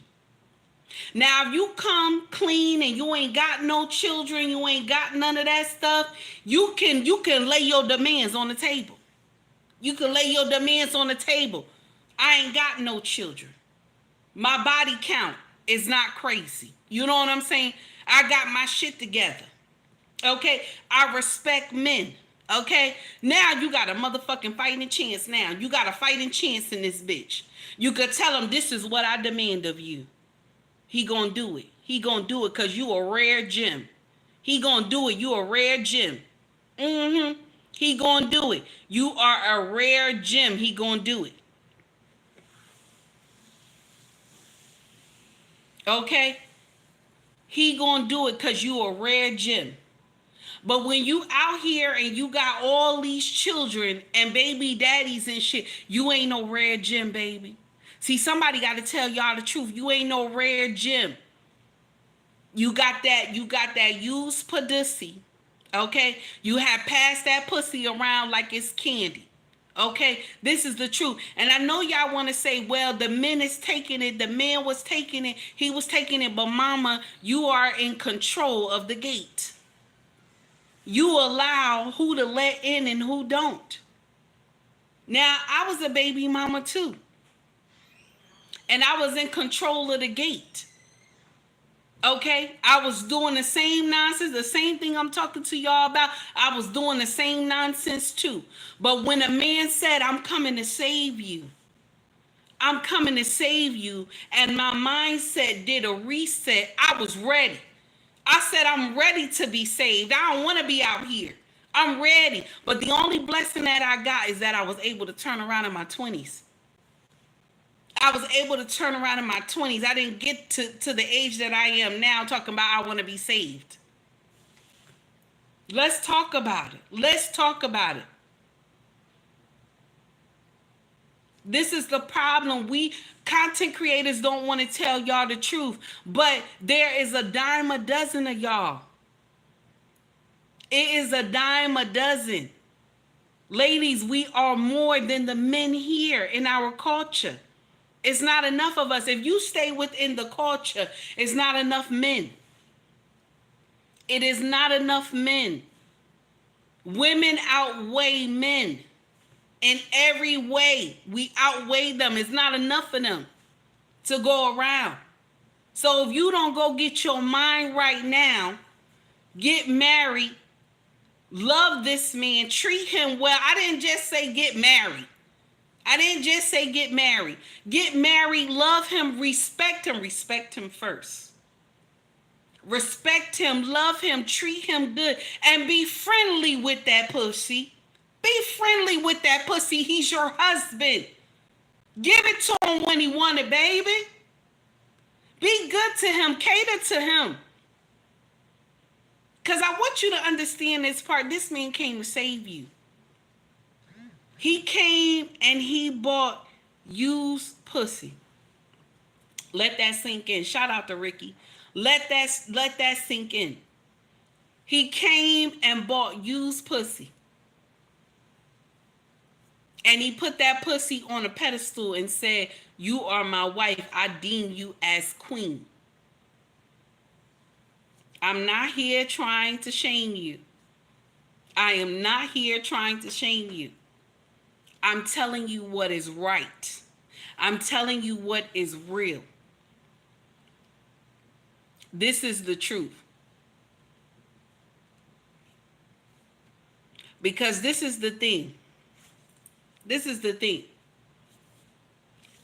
Now, if you come clean and you ain't got no children, you ain't got none of that stuff, you can lay your demands on the table. You can lay your demands on the table. I ain't got no children. My body count is not crazy. You know what I'm saying? I got my shit together. Okay? I respect men. Okay? Now you got a motherfucking fighting chance now. You got a fighting chance in this bitch. You could tell him, this is what I demand of you. He gonna do it. He gonna do it because you a rare gem. He gonna do it. You a rare gem. He gonna do it. You are a rare gem. He gonna do it. Okay? He gonna do it because you a rare gem. But when you out here and you got all these children and baby daddies and shit, you ain't no rare gem, baby. See, somebody got to tell y'all the truth. You ain't no rare gem. You got that used pussy. Okay? You have passed that pussy around like it's candy. Okay? This is the truth. And I know y'all want to say, well, the men is taking it. The man was taking it. He was taking it. But mama, you are in control of the gate. You allow who to let in and who don't. Now, I was a baby mama too. And I was in control of the gate. Okay? I was doing the same nonsense, the same thing I'm talking to y'all about. I was doing the same nonsense too. But when a man said, I'm coming to save you, I'm coming to save you, and my mindset did a reset, I was ready. I said, I'm ready to be saved. I don't want to be out here. I'm ready. But the only blessing that I got is that I was able to turn around in my 20s. I was able to turn around in my 20s. I didn't get to the age that I am now talking about I want to be saved. Let's talk about it. Let's talk about it. This is the problem. We content creators don't want to tell y'all the truth, but there is a dime a dozen of y'all. It is a dime a dozen. Ladies, we are more than the men here in our culture. It's not enough of us. If you stay within the culture, it's not enough men. It is not enough men. Women outweigh men. In every way, we outweigh them. It's not enough of them to go around. So if you don't go get your mind right now, get married, love this man, treat him well. I didn't just say get married. I didn't just say get married. Get married, love him, respect him first. Respect him, love him, treat him good, and be friendly with that pussy. Be friendly with that pussy. He's your husband. Give it to him when he want it, baby. Be good to him. Cater to him. Because I want you to understand this part. This man came to save you. He came and he bought used pussy. Let that sink in. Shout out to Ricky. Let that sink in. He came and bought used pussy. And he put that pussy on a pedestal and said, you are my wife. I deem you as queen. I'm not here trying to shame you. I am not here trying to shame you. I'm telling you what is right. I'm telling you what is real. This is the truth. Because this is the thing. This is the thing.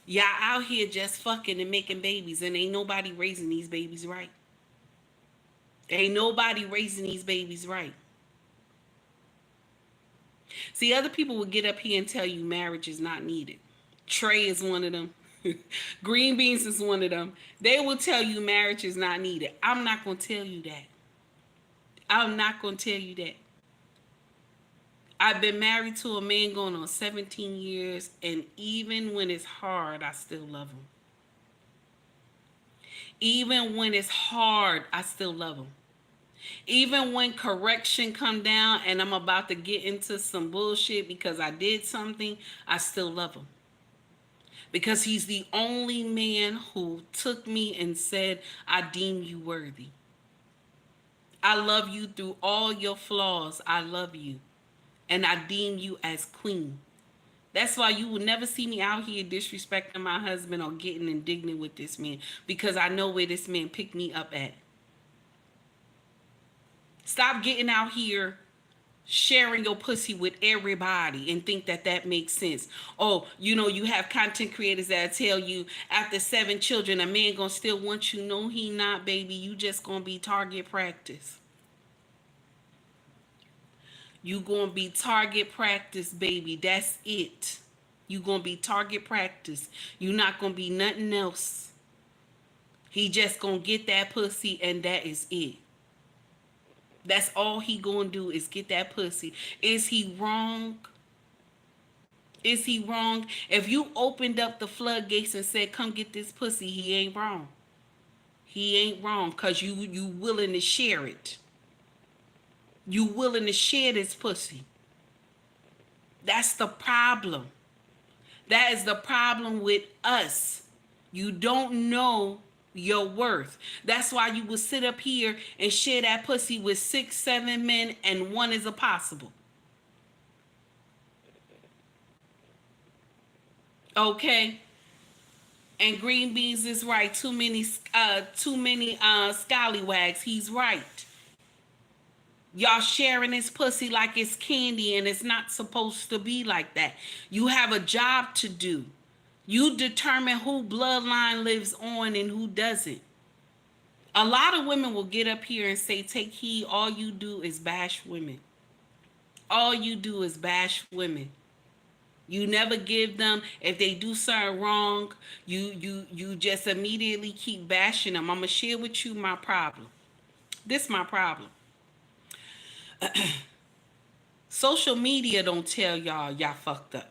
Y'all out here just fucking and making babies, and ain't nobody raising these babies right. Ain't nobody raising these babies right. See, other people will get up here and tell you marriage is not needed. Trey is one of them. Green Beans is one of them. They will tell you marriage is not needed. I'm not going to tell you that. I'm not going to tell you that. I've been married to a man going on 17 years, and even when it's hard, I still love him. Even when it's hard, I still love him. Even when correction come down and I'm about to get into some bullshit because I did something, I still love him. Because he's the only man who took me and said, I deem you worthy. I love you through all your flaws. I love you. And I deem you as queen. That's why you will never see me out here disrespecting my husband or getting indignant with this man, because I know where this man picked me up at. Stop getting out here sharing your pussy with everybody and think that that makes sense. Oh, you have content creators that tell you after 7 children, a man gonna still want you. No, he not, baby. You just gonna be target practice. You gonna be target practice, baby. That's it. You gonna be target practice. You not gonna be nothing else. He just gonna get that pussy and that is it. That's all he gonna do is get that pussy. Is he wrong? Is he wrong? If you opened up the floodgates and said, come get this pussy, he ain't wrong. He ain't wrong, because you willing to share it. You willing to share this pussy. That's the problem. That is the problem with us. You don't know your worth. That's why you will sit up here and share that pussy with 6, 7 men and one is impossible. Okay? And Green Beans is right. Too many scallywags. He's right. Y'all sharing this pussy like it's candy, and it's not supposed to be like that. You have a job to do. You determine who bloodline lives on and who doesn't. A lot of women will get up here and say, take heed, all you do is bash women. All you do is bash women. You never give them, if they do something wrong, you just immediately keep bashing them. I'm going to share with you my problem. This is my problem. Social media don't tell y'all fucked up.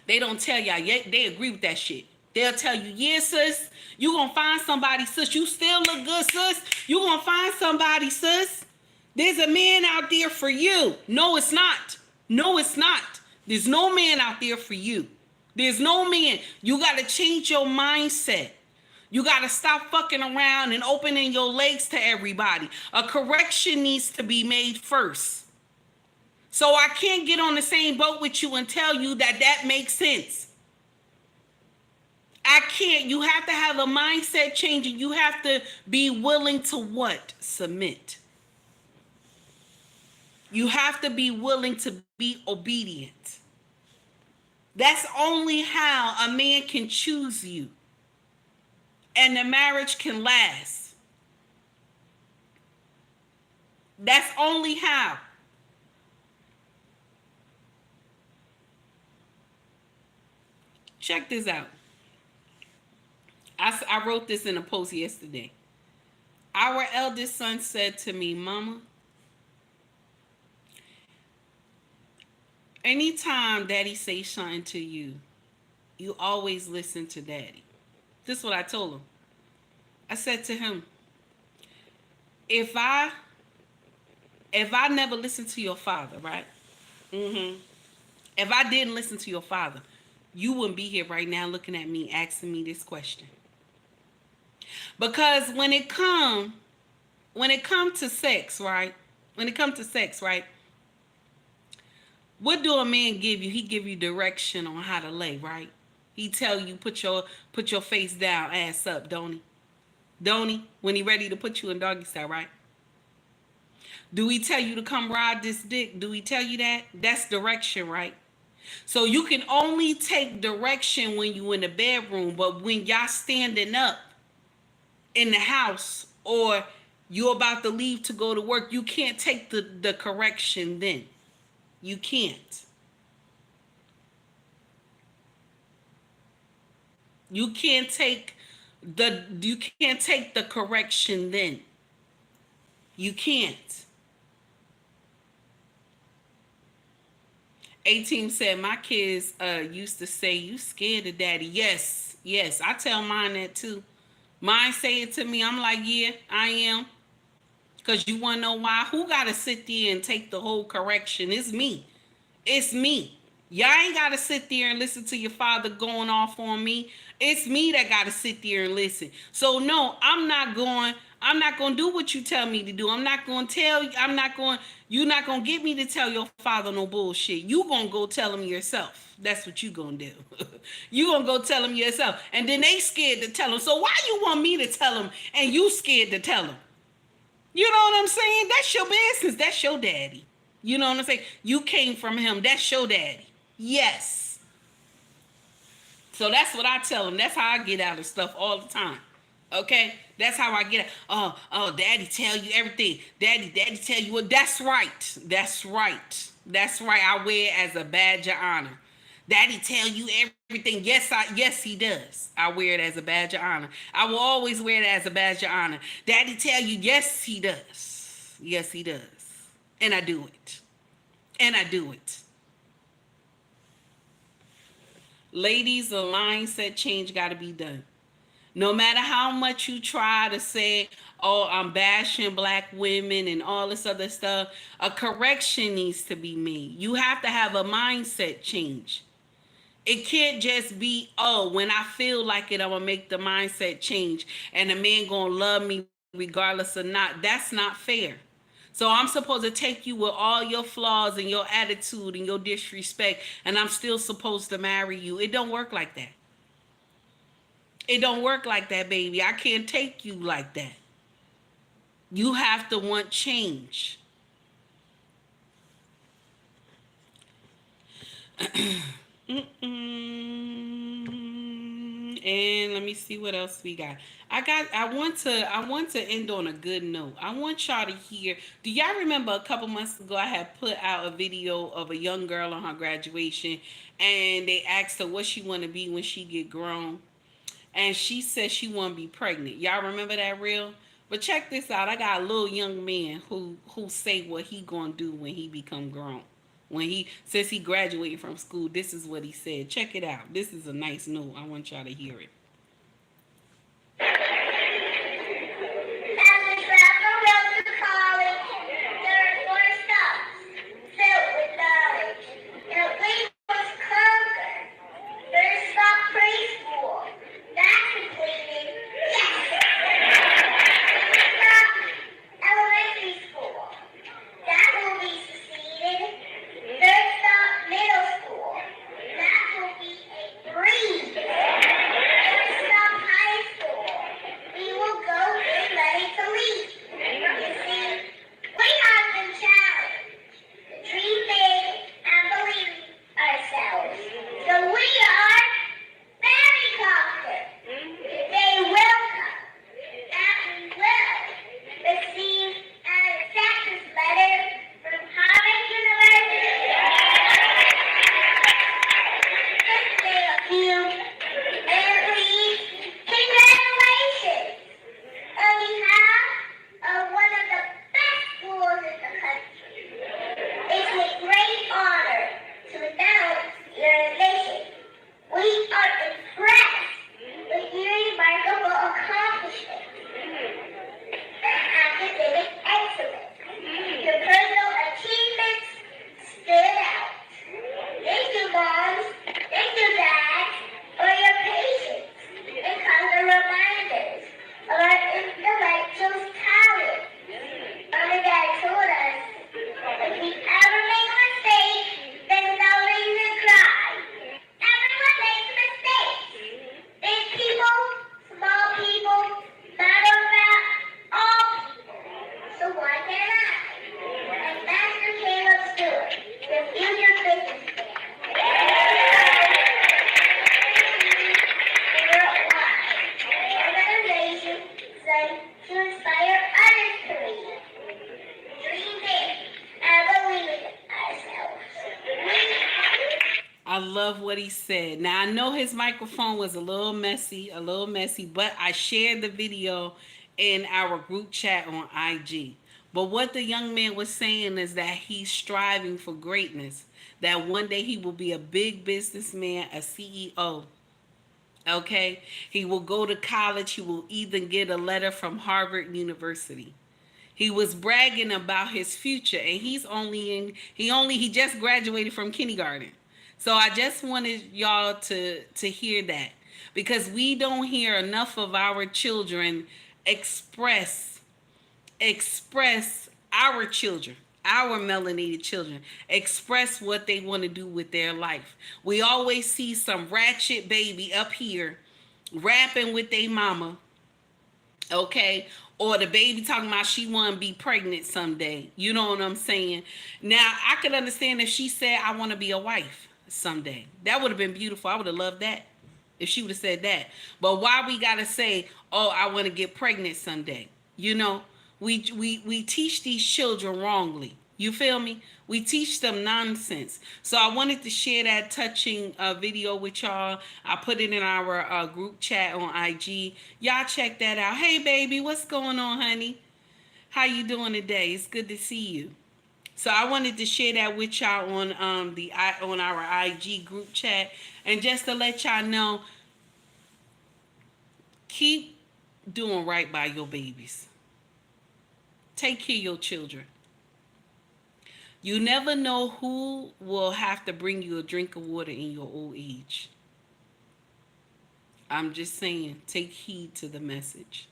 They don't tell y'all, they agree with that shit. They'll tell you, yeah, sis, you gonna find somebody, sis. You still look good, sis. You gonna find somebody, sis. There's a man out there for you. No, it's not. No, it's not. There's no man out there for you. There's no man. You gotta change your mindset. You got to stop fucking around and opening your legs to everybody. A correction needs to be made first. So I can't get on the same boat with you and tell you that that makes sense. I can't. You have to have a mindset change, and you have to be willing to what? Submit. You have to be willing to be obedient. That's only how a man can choose you. And the marriage can last. That's only how. Check this out. I wrote this in a post yesterday. Our eldest son said to me, Mama, anytime Daddy says something to you, you always listen to Daddy. This is what I told him. I said to him, if I never listened to your father, right? If I didn't listen to your father, you wouldn't be here right now looking at me, asking me this question. Because when it come to sex, right? What do a man give you? He give you direction on how to lay, right? He tell you put your face down, ass up, don't he? Don't he? When he ready to put you in doggy style, right? Do he tell you to come ride this dick? Do he tell you that? That's direction, right? So you can only take direction when you in the bedroom, but when y'all standing up in the house or You about to leave to go to work. You can't take the correction then. You can't. You can't take the correction then. You can't. 18 said my kids used to say, "You scared of daddy." Yes, yes. I tell mine that too. Mine say it to me. I'm like, yeah, I am. Because you want to know why? Who got to sit there and take the whole correction? It's me. It's me. Y'all ain't got to sit there and listen to your father going off on me. It's me that got to sit there and listen. So no, I'm not going to do what you tell me to do. I'm not going to tell you. You're not going to get me to tell your father no bullshit. You going to go tell him yourself. That's what you going to do. You going to go tell him yourself. And then they scared to tell him. So why you want me to tell him and you scared to tell him? You know what I'm saying? That's your business. That's your daddy. You know what I'm saying? You came from him. That's your daddy. Yes. So that's what I tell him. That's how I get out of stuff all the time. Okay? That's how I get out. Oh, daddy tell you everything. Daddy tell you what. That's right. That's right. That's right. I wear it as a badge of honor. Daddy tell you everything. Yes, he does. I wear it as a badge of honor. I will always wear it as a badge of honor. Daddy tell you, yes, he does. Yes, he does. And I do it. And I do it. Ladies, a mindset change got to be done. No matter how much you try to say, oh, I'm bashing black women and all this other stuff, a correction needs to be made. You have to have a mindset change. It can't just be, oh, when I feel like it, I'm going to make the mindset change and the man going to love me regardless or not. That's not fair. So I'm supposed to take you with all your flaws and your attitude and your disrespect, and I'm still supposed to marry you. It don't work like that. It don't work like that, baby. I can't take you like that. You have to want change. And let me see what else we got. I want to end on a good note. I want y'all to hear. Do y'all remember a couple months ago I had put out a video of a young girl on her graduation, and they asked her what she want to be when she get grown, and she said she want to be pregnant. Y'all remember that reel? But check this out. I got a little young man who say what he gonna do when he become grown. When he says he graduated from school, this is what he said. Check it out. This is a nice note. I want y'all to hear it. love what he said. Now I know his microphone was a little messy, but I shared the video in our group chat on IG. But what the young man was saying is that he's striving for greatness, that one day he will be a big businessman, a CEO. Okay? He will go to college, he will even get a letter from Harvard University. He was bragging about his future, and he just graduated from kindergarten. So I just wanted y'all to hear that, because we don't hear enough of our children express our children, our melanated children, express what they want to do with their life. We always see some ratchet baby up here rapping with their mama, okay, or the baby talking about she want to be pregnant someday. You know what I'm saying? Now I could understand if she said I want to be a wife someday. That would have been beautiful. I would have loved that if she would have said that. But why we gotta say, oh, I want to get pregnant someday? You know, we teach these children wrongly. You feel me? We teach them nonsense. So I wanted to share that touching video with y'all. I put it in our group chat on IG. Y'all check that out. Hey, baby, what's going on, honey? How you doing today? It's good to see you. So I wanted to share that with y'all on our IG group chat, and just to let y'all know, keep doing right by your babies. Take care of your children. You never know who will have to bring you a drink of water in your old age. I'm just saying, take heed to the message.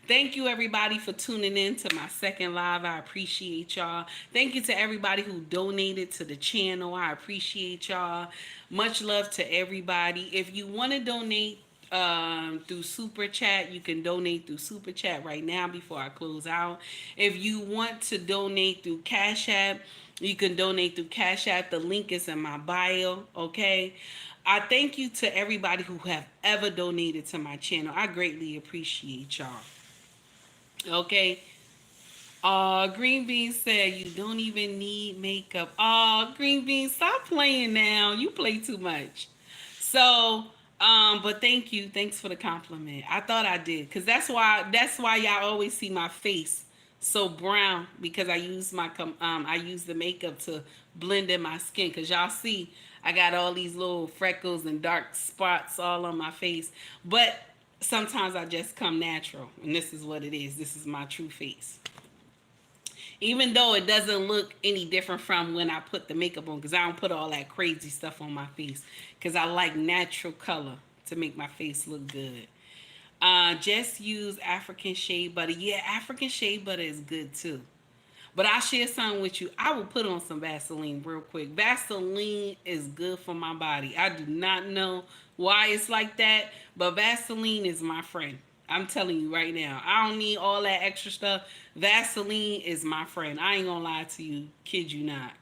Thank you, everybody, for tuning in to my second live. I appreciate y'all. Thank you to everybody who donated to the channel. I appreciate y'all. Much love to everybody. If you want to donate through Super Chat, you can donate through Super Chat right now before I close out. If you want to donate through Cash App, you can donate through Cash App. The link is in my bio, okay? I thank you to everybody who have ever donated to my channel. I greatly appreciate y'all. Okay. Green Bean said you don't even need makeup. Green Bean, stop playing now. You play too much. So, but thank you. Thanks for the compliment. I thought I did, because that's why y'all always see my face so brown, because I use the makeup to blend in my skin, because y'all see I got all these little freckles and dark spots all on my face. But sometimes I just come natural, and this is what it is. This is my true face. Even though it doesn't look any different from when I put the makeup on, because I don't put all that crazy stuff on my face, because I like natural color to make my face look good. Just use African shea butter. Yeah, African shea butter is good too. But I'll share something with you. I will put on some Vaseline real quick. Vaseline is good for my body. I do not know why it's like that, but Vaseline is my friend. I'm telling you right now. I don't need all that extra stuff. Vaseline is my friend. I ain't gonna lie to you. Kid you not.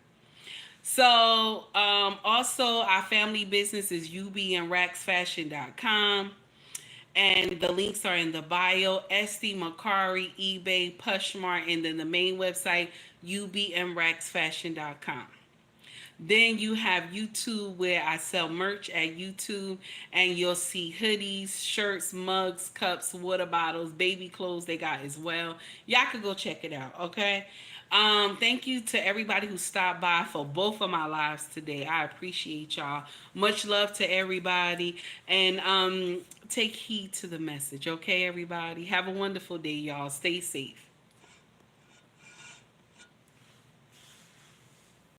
So, also our family business is ubandraxfashion.com. And the links are in the bio. Esty, Macari, eBay, Pushmart, and then the main website, ubmraxfashion.com. Then you have YouTube, where I sell merch at YouTube, and you'll see hoodies, shirts, mugs, cups, water bottles, baby clothes they got as well. Y'all can go check it out, okay? Thank you to everybody who stopped by for both of my lives today. I appreciate y'all. Much love to everybody, and take heed to the message, okay, everybody? Have a wonderful day, y'all. Stay safe.